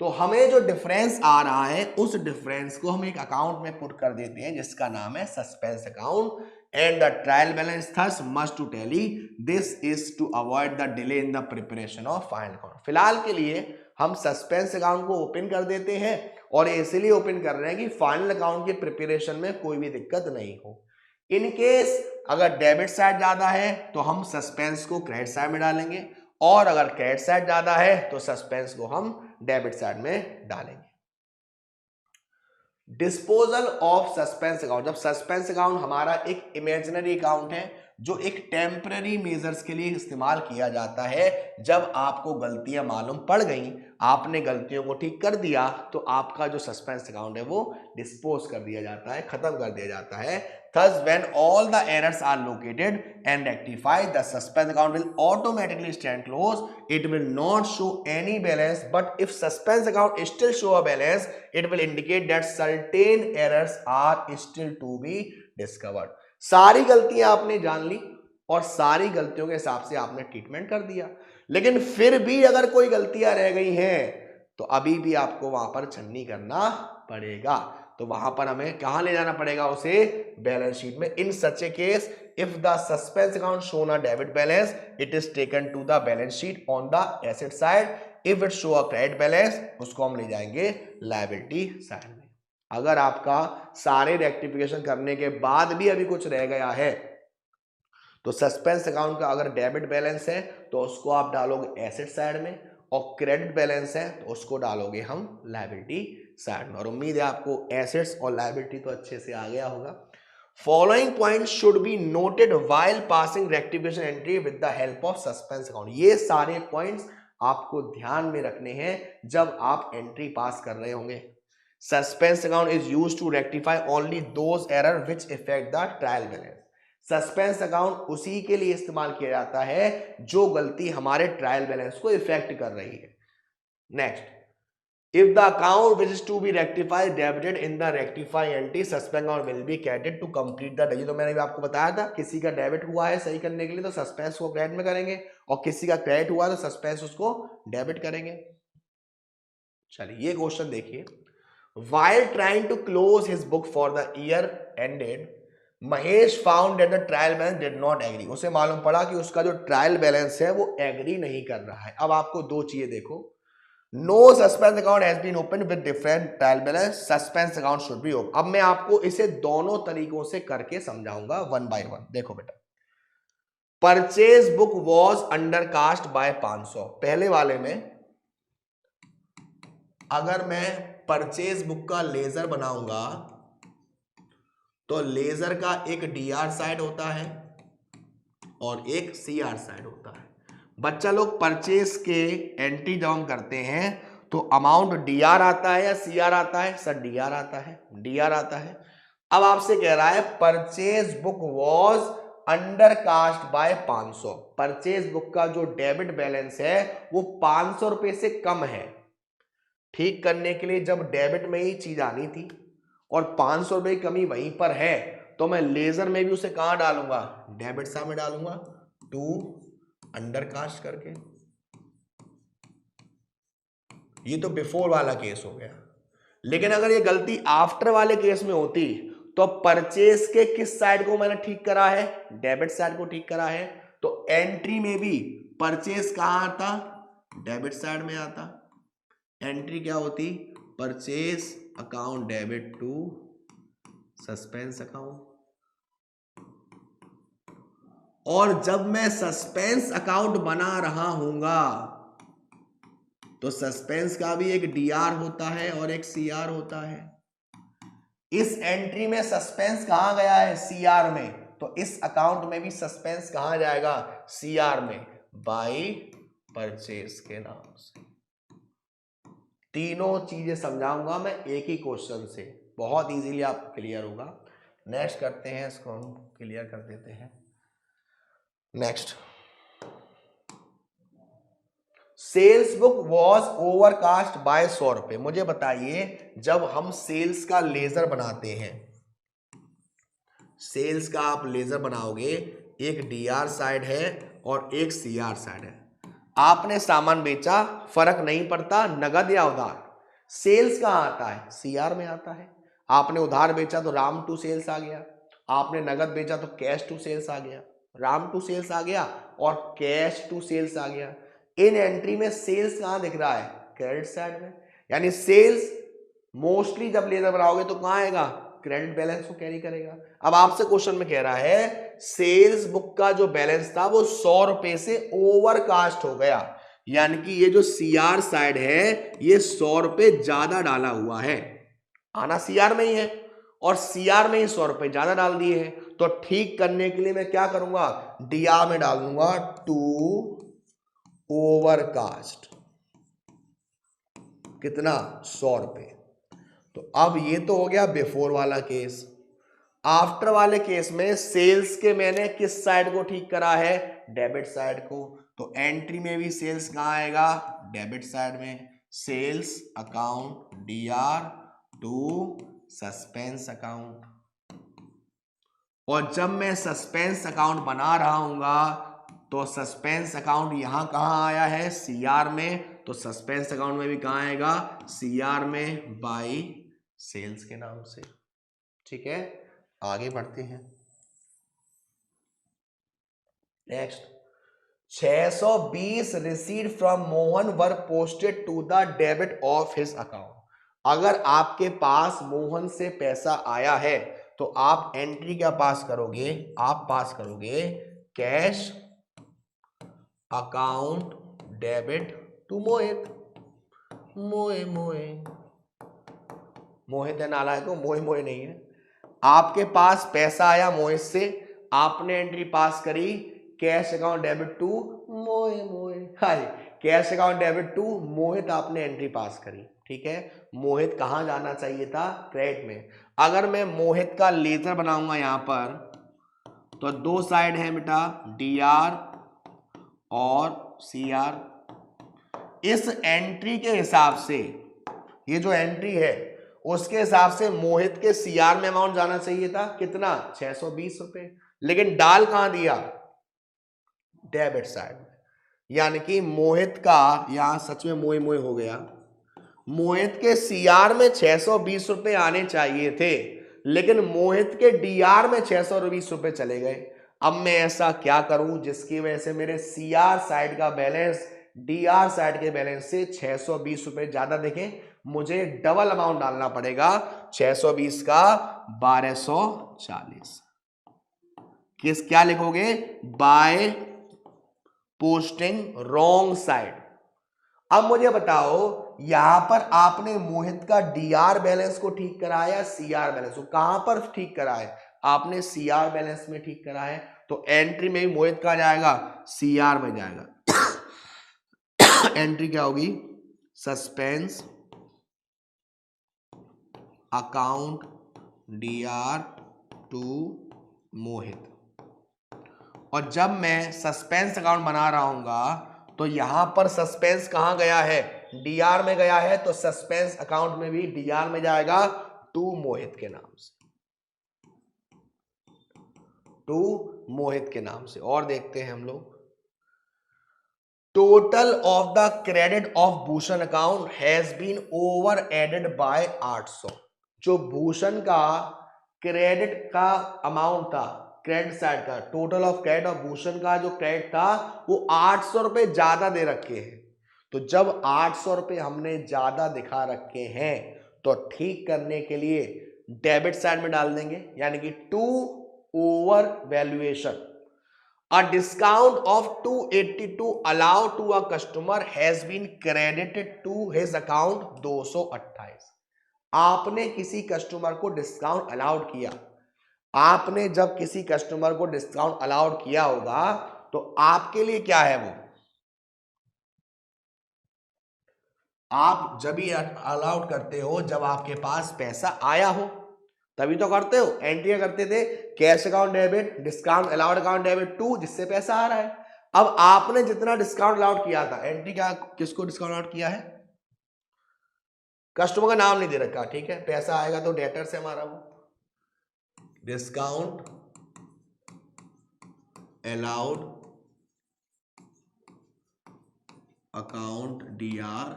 तो हमें जो डिफरेंस आ रहा है उस डिफरेंस को हम एक अकाउंट में पुट कर देते हैं जिसका नाम है suspense account, and the trial balance thus must to tally. This is to avoid the delay in the preparation of final account. फिलहाल के लिए हम सस्पेंस अकाउंट को ओपन कर देते हैं और इसलिए ओपन कर रहे हैं कि फाइनल अकाउंट के प्रिपरेशन में कोई भी दिक्कत नहीं हो। इन केस अगर डेबिट साइड ज्यादा है तो हम सस्पेंस को क्रेडिट साइड में डालेंगे और अगर क्रेडिट साइड ज्यादा है तो सस्पेंस को हम डेबिट साइड में डालेंगे। डिस्पोजल ऑफ सस्पेंस अकाउंट, जब सस्पेंस अकाउंट हमारा एक इमेजिनरी अकाउंट है जो एक टेम्पररी मेजर्स के लिए इस्तेमाल किया जाता है, जब आपको गलतियां मालूम पड़ गई, आपने गलतियों को ठीक कर दिया तो आपका जो सस्पेंस अकाउंट है वो डिस्पोज कर दिया जाता है, खत्म कर दिया जाता है। Thus, when all the errors are located and rectified, the suspense account will automatically stand closed. It will not show any balance, but if suspense account still show a balance, it will indicate that certain errors are still to be discovered. सारी गलतियां आपने जान ली और सारी गलतियों के हिसाब से आपने ट्रीटमेंट कर दिया, लेकिन फिर भी अगर कोई गलतियां रह गई हैं तो अभी भी आपको वहां पर छन्नी करना पड़ेगा। तो वहां पर हमें कहां ले जाना पड़ेगा, उसे बैलेंस शीट में। In such a case if the suspense account shown a debit balance, it is taken to the balance sheet on the asset side. If it show a credit balance, उसको हम ले जाएंगे लायबिलिटी साइड में। अगर आपका सारे रेक्टिफिकेशन करने के बाद भी अभी कुछ रह गया है तो सस्पेंस अकाउंट का अगर डेबिट बैलेंस है तो उसको आप डालोगे एसेट साइड में और क्रेडिट बैलेंस है तो उसको डालोगे हम लायबिलिटी साइड में। और उम्मीद है आपको एसेट्स और लायबिलिटी तो अच्छे से आ गया होगा। Following point should be noted while passing rectification entry with the help of suspense account. ये सारे पॉइंट्स आपको ध्यान में रखने हैं जब आप एंट्री पास कर रहे होंगे। Suspense account is used to rectify only those error which affect the trial balance. Suspense account उसी के लिए इस्तेमाल किया जाता है जो गलती हमारे ट्रायल बैलेंस को इफेक्ट कर रही है। Next, if the account which is to be rectified debited in the rectify entry, suspense account will be credited to complete the. तो मैंने भी आपको बताया था किसी का डेबिट हुआ है सही करने के लिए तो सस्पेंस को क्रेडिट में करेंगे और किसी का क्रेडिट हुआ तो सस्पेंस उसको डेबिट करेंगे। चलिए ये क्वेश्चन देखिए। While trying to close his book for the year ended, Mahesh found that the trial balance did not agree. उसे मालूम पड़ा कि उसका जो ट्रायल बैलेंस है वो एग्री नहीं कर रहा है। अब आपको दो चीजें देखो, no suspense account has been open with different trial balance, suspense account should be open. अब मैं आपको इसे दोनों तरीकों से करके समझाऊंगा वन बाय वन। देखो बेटा, purchase book was undercast by 500। पहले वाले में अगर मैं परचेज बुक का लेजर बनाऊंगा तो लेजर का एक डीआर साइड होता है और एक सीआर साइड होता है। बच्चा लोग परचेज के एंट्री जब हम करते हैं तो अमाउंट डीआर आता है या सीआर आता है? सर डीआर आता है, डीआर आता है। अब आपसे कह रहा है purchase book was undercast by 500। Purchase book का जो डेबिट बैलेंस है वो 500 रुपए से कम है। ठीक करने के लिए जब डेबिट में ही चीज आनी थी और 500 रुपए की कमी वहीं पर है, तो मैं लेजर में भी उसे कहां डालूंगा? डेबिट साइड में डालूंगा, टू अंडर कास्ट करके। ये तो बिफोर वाला केस हो गया। लेकिन अगर ये गलती आफ्टर वाले केस में होती तो परचेस के किस साइड को मैंने ठीक करा है? डेबिट साइड को ठीक करा है। तो एंट्री में भी परचेस कहां आता? डेबिट साइड में आता। एंट्री क्या होती? Purchase account debit to suspense account. और जब मैं सस्पेंस अकाउंट बना रहा हूंगा तो सस्पेंस का भी एक डीआर होता है और एक सीआर होता है। इस एंट्री में सस्पेंस कहां गया है? सीआर में। तो इस अकाउंट में भी सस्पेंस कहां जाएगा? सीआर में, बाय परचेस के नाम से। तीनों चीजें समझाऊंगा मैं एक ही क्वेश्चन से, बहुत इजीली आपको क्लियर होगा। नेक्स्ट करते हैं, इसको हम क्लियर कर देते हैं। Next, sales book was overcast by 100 रुपए। मुझे बताइए, जब हम सेल्स का लेजर बनाते हैं, सेल्स का आप लेजर बनाओगे, एक डीआर साइड है और एक सीआर साइड है। आपने सामान बेचा, फर्क नहीं पड़ता नगद या उधार। सेल्स कहां आता है? सीआर में आता है। आपने उधार बेचा तो राम टू सेल्स आ गया, आपने नगद बेचा तो कैश टू सेल्स आ गया। राम टू सेल्स आ गया और कैश टू सेल्स आ गया। इन एंट्री में सेल्स कहां दिख रहा है? क्रेडिट साइड में। यानी सेल्स मोस्टली जब लेजर बनाओगे तो कहां आएगा? क्रेडिट बैलेंस को कैरी करेगा। अब आपसे क्वेश्चन में कह रहा है सेल्स बुक का जो बैलेंस था वो 100 रुपए से ओवरकास्ट हो गया, यानी कि ये जो सीआर साइड है ये 100 रुपए ज्यादा डाला हुआ है। आना सीआर में ही है और सीआर में ही 100 रुपए ज्यादा डाल दिए हैं। तो ठीक करने के लिए मैं क्या करूंगा? डीआर में डाल दूंगा टू ओवरकास्ट। कितना? 100 रुपए। तो अब ये तो हो गया बिफोर वाला केस। आफ्टर वाले केस में सेल्स के मैंने किस साइड को ठीक करा है? डेबिट साइड को। तो एंट्री में भी सेल्स कहां आएगा? डेबिट साइड में। Sales account DR to suspense account. और जब मैं सस्पेंस अकाउंट बना रहा हूंगा तो सस्पेंस अकाउंट यहां कहां आया है? सीआर में। तो सस्पेंस अकाउंट में भी कहां आएगा? सीआर में, बाय सेल्स के नाम से। ठीक है, आगे बढ़ते हैं। Next, 620 receive from Mohan were posted to the debit of his account. अगर आपके पास मोहन से पैसा आया है तो आप एंट्री क्या पास करोगे? आप पास करोगे कैश अकाउंट डेबिट टू मोहित। मोए मोए, मोहित है नालायक को, मोए मोए नहीं है। आपके पास पैसा आया मोहित से, आपने एंट्री पास करी कैश अकाउंट डेबिट टू मोए मोए। हाय, कैश अकाउंट डेबिट टू मोहित आपने एंट्री पास करी। ठीक है, मोहित कहां जाना चाहिए था? क्रेडिट में। अगर मैं मोहित का लेजर बनाऊंगा यहां पर तो दो साइड है बेटा, डीआर और सीआर। इस एंट्री के हिसाब से, ये जो एंट्री है उसके हिसाब से मोहित के सीआर में अमाउंट जाना चाहिए था। कितना? 620 रुपए। लेकिन डाल कहां दिया? डेबिट साइड में। यानी कि मोहित का यहां सच में मोए मोए हो गया। मोहित के सीआर में 620 रुपए आने चाहिए थे, लेकिन मोहित के डीआर में 620 रुपए चले गए। अब मैं ऐसा क्या करूं जिसकी वजह से मेरे सीआर साइड का बैलेंस डीआर साइड के बैलेंस से 620 रुपए ज्यादा दिखे? मुझे डबल अमाउंट डालना पड़ेगा, 620 का 1240। किस क्या लिखोगे? By posting wrong side. अब मुझे बताओ, यहां पर आपने मोहित का डीआर बैलेंस को ठीक कराया, सीआर बैलेंस को कहां पर ठीक कराया? आपने सीआर बैलेंस में ठीक करा है। तो एंट्री में भी मोहित कहां जाएगा? सीआर में जाएगा। एंट्री क्या होगी? सस्पेंस अकाउंट DR टू मोहित। और जब मैं सस्पेंस अकाउंट बना रहा हूंगा तो यहां पर सस्पेंस कहां गया है, DR में गया है, तो सस्पेंस अकाउंट में भी DR में जाएगा टू मोहित के नाम से, टू मोहित के नाम से। और देखते हैं हम लोग, total of the credit of Bhushan account has been over added by 800। जो भूषण का क्रेडिट का अमाउंट था, क्रेडिट साइड का total of credit of Bhushan का जो क्रेडिट था वो 800 रुपए ज्यादा दे रखे हैं। तो जब 800 रुपए हमने ज्यादा दिखा रखे हैं तो ठीक करने के लिए डेबिट साइड में डाल देंगे, यानी कि to over valuation. A discount of 282 allowed to a customer has been credited to his account 228। आपने किसी कस्टमर को डिस्काउंट अलाउड किया, आपने जब किसी कस्टमर को डिस्काउंट अलाउड किया होगा तो आपके लिए क्या है वो, आप जब भी अलाउड करते हो जब आपके पास पैसा आया हो, तभी तो करते हो। एंट्री करते थे cash account debit, discount allowed account debit to, जिससे पैसा आ रहा है। अब आपने जितना डिस्काउंट अलाउड किया था, एंट्री क्या, किसको डिस्काउंट अलाउड किया है, कस्टमर का नाम नहीं दे रखा, ठीक है, पैसा आएगा तो डेटर से हमारा वो discount allowed account DR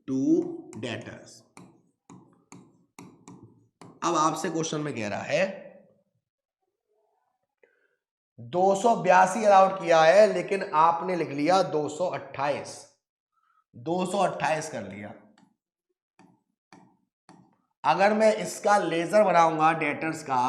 to debtors. अब आपसे क्वेश्चन में कह रहा है 282 अलाउड किया है लेकिन आपने लिख लिया 228, 228 कर लिया। अगर मैं इसका लेजर बनाऊंगा डेटर्स का,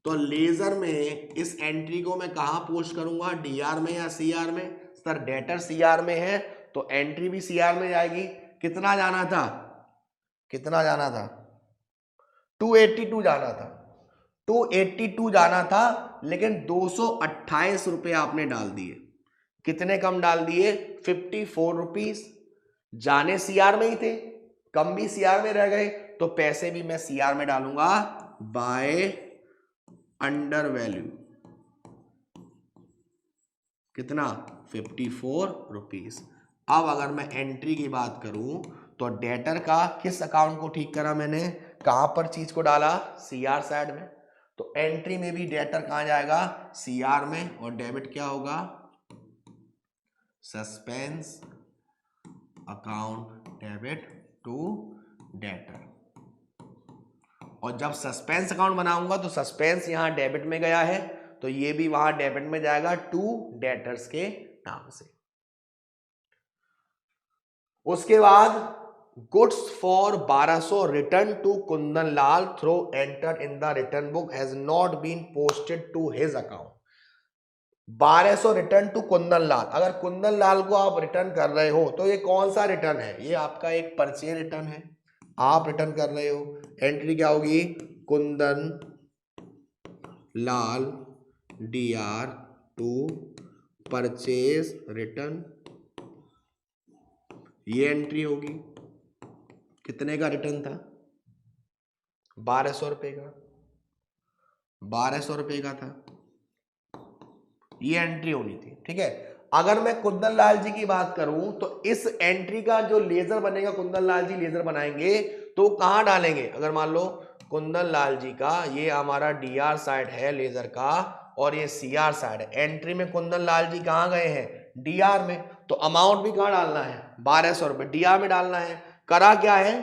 तो लेजर में इस एंट्री को मैं कहां पोस्ट करूंगा, DR में या CR में। सर डेटर CR में है तो एंट्री भी CR में जाएगी। कितना जाना था, कितना जाना था, 282 जाना था, 282 जाना था, लेकिन 228 रुपए आपने डाल दिए। कितने कम डाल दिए, 54 रुपीज। जाने CR में ही थे, कम भी CR में रह गए, तो पैसे भी मैं CR में डालूंगा बाय अंडर वैल्यू। कितना, 54 रुपीज। अब अगर मैं एंट्री की बात करूं तो डेटर का किस अकाउंट को ठीक करा मैंने, कहां पर चीज को डाला, CR साइड में। तो एंट्री में भी डेटर कहां जाएगा, CR में, और डेबिट क्या होगा, suspense account debit to debtor. और जब सस्पेंस अकाउंट बनाऊंगा तो सस्पेंस यहां डेबिट में गया है तो ये भी वहां डेबिट में जाएगा टू डेटर्स के नाम से। उसके बाद goods for 1200 return to Kundan Lal through enter in the return book has not been posted to his account. 1200 return to Kundan Lal, अगर कुंदन लाल को आप रिटर्न कर रहे हो तो ये कौन सा रिटर्न है, ये आपका एक परचेज रिटर्न है, आप रिटर्न कर रहे हो। एंट्री क्या होगी, Kundan Lal DR to purchase return, ये एंट्री होगी। कितने का रिटर्न था, 1200 रुपए का, 1200 रुपए का था, ये एंट्री होनी थी, ठीक है। अगर मैं कुंदन लाल जी की बात करूं तो इस एंट्री का जो लेजर बनेगा, कुंदन लाल जी लेजर बनाएंगे तो कहां डालेंगे, अगर मान लो कुंदन लाल जी का ये हमारा DR साइड है लेजर का और ये CR साइड है, एंट्री में कुंदन लाल जी कहां गए हैं, DR में, तो अमाउंट भी कहां डालना है, 1200 रुपए DR में डालना है। करा क्या है,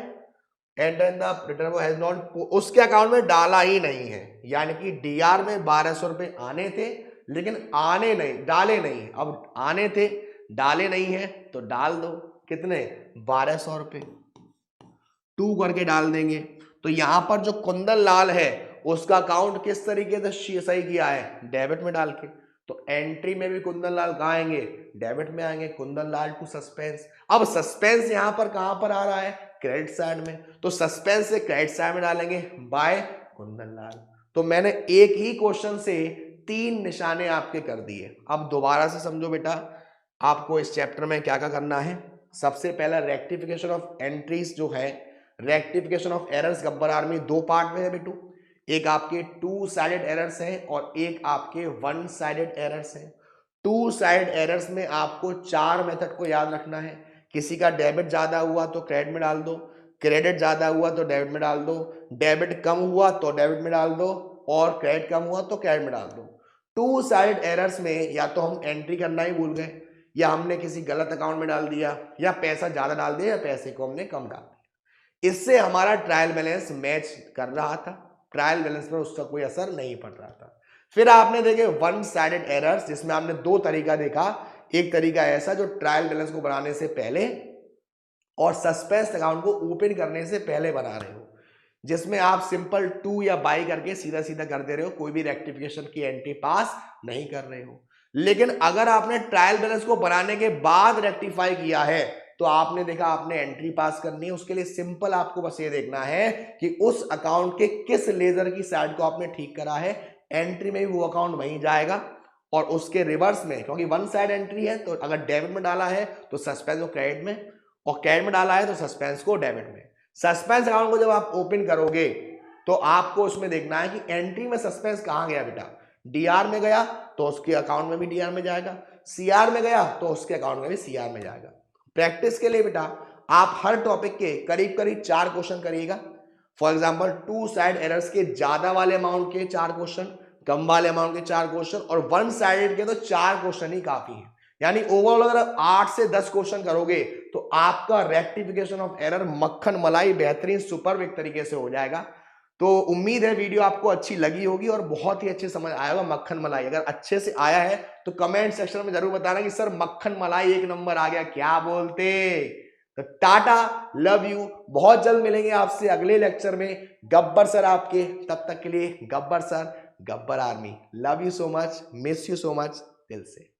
enter in the return has not, उसके अकाउंट में डाला ही नहीं है, यानी कि DR में 1200 रुपए आने थे लेकिन आने नहीं, डाले नहीं। अब आने थे, डाले नहीं है तो डाल दो, कितने, 1200 रुपए, टू करके डाल देंगे। तो यहां पर जो कुंदन लाल है उसका अकाउंट किस तरीके से सही किया है, डेबिट में डाल के। तो एंट्री में भी कुंदन लाल कहाँ आएंगे, डेबिट में आएंगे, कुंदन लाल टू सस्पेंस। अब सस्पेंस यहां पर कहां पर आ रहा है, क्रेडिट साइड में, तो सस्पेंस से क्रेडिट साइड में डालेंगे बाय कुंदन लाल। तो मैंने एक ही क्वेश्चन से 3 निशाने आपके कर दिए। अब दोबारा से समझो बेटा, आपको इस चैप्टर में क्या क्या करना है। सबसे पहला रेक्टिफिकेशन ऑफ एंट्रीज जो है, rectification of errors Gabbar army दो पार्ट में है बेटू। एक आपके टू साइडेड एरर्स हैं और एक आपके वन साइडेड एरर्स हैं। टू साइड एरर्स में आपको 4 मेथड को याद रखना है। किसी का डेबिट ज्यादा हुआ तो क्रेडिट में डाल दो, क्रेडिट ज्यादा हुआ तो डेबिट में डाल दो, डेबिट कम हुआ तो डेबिट में डाल दो, और क्रेडिट कम हुआ तो क्रेडिट में डाल दो। टू साइड एरर्स में या तो हम एंट्री करना ही भूल गए, या हमने किसी गलत अकाउंट में डाल दिया, या पैसा ज्यादा डाल दिया, या पैसे को हमने कम डाल दिया। इससे हमारा ट्रायल बैलेंस मैच कर रहा था, ट्रायल बैलेंस पर उसका कोई असर नहीं पड़ रहा था। फिर आपने देखे वन साइडेड एरर्स, जिसमें आपने दो तरीका देखा। एक तरीका ऐसा जो ट्रायल बैलेंस को बनाने से पहले और सस्पेंस अकाउंट को ओपन करने से पहले बना रहे हो, जिसमें आप सिंपल टू या बाई करके सीधा सीधा कर दे रहे हो, कोई भी रेक्टिफिकेशन की एंट्री पास नहीं कर रहे हो। लेकिन अगर आपने ट्रायल बैलेंस को बनाने के बाद रेक्टिफाई किया है तो आपने देखा आपने एंट्री पास करनी है। उसके लिए सिंपल आपको बस ये देखना है कि उस अकाउंट के किस लेजर की साइड को आपने ठीक करा है। एंट्री में भी वो अकाउंट वहीं जाएगा, और उसके रिवर्स में, क्योंकि वन साइड एंट्री है, तो अगर डेबिट में डाला है तो सस्पेंस को क्रेडिट में, और क्रेडिट में डाला है तो सस्पेंस को डेबिट में। सस्पेंस अकाउंट को जब आप ओपन करोगे तो आपको उसमें देखना है कि एंट्री में सस्पेंस कहां गया बेटा। डीआर में गया तो उसके अकाउंट में भी डीआर में जाएगा, सीआर में गया तो उसके अकाउंट में भी सीआर में जाएगा। प्रैक्टिस के लिए बेटा आप हर टॉपिक के करीब करीब 4 क्वेश्चन करिएगा। For example two side errors के ज्यादा वाले अमाउंट के 4 क्वेश्चन, कम वाले अमाउंट के 4 क्वेश्चन, और वन साइडेड के तो 4 क्वेश्चन ही काफी है। यानी ओवरऑल अगर आप 8 से 10 क्वेश्चन करोगे तो आपका रेक्टिफिकेशन ऑफ एरर मक्खन मलाई बेहतरीन सुपर एक तरीके से हो जाएगा। तो उम्मीद है वीडियो आपको अच्छी लगी होगी और बहुत ही अच्छे समझ आया होगा मक्खन मलाई। अगर अच्छे से आया है तो कमेंट सेक्शन में जरूर बताना कि सर मक्खन मलाई 1 नंबर आ गया, क्या बोलते। तो टाटा, लव यू, बहुत जल्द मिलेंगे आपसे अगले लेक्चर में गब्बर सर आपके। तब तक के लिए Gabbar sir, Gabbar army, love you so much, miss you so much दिल से।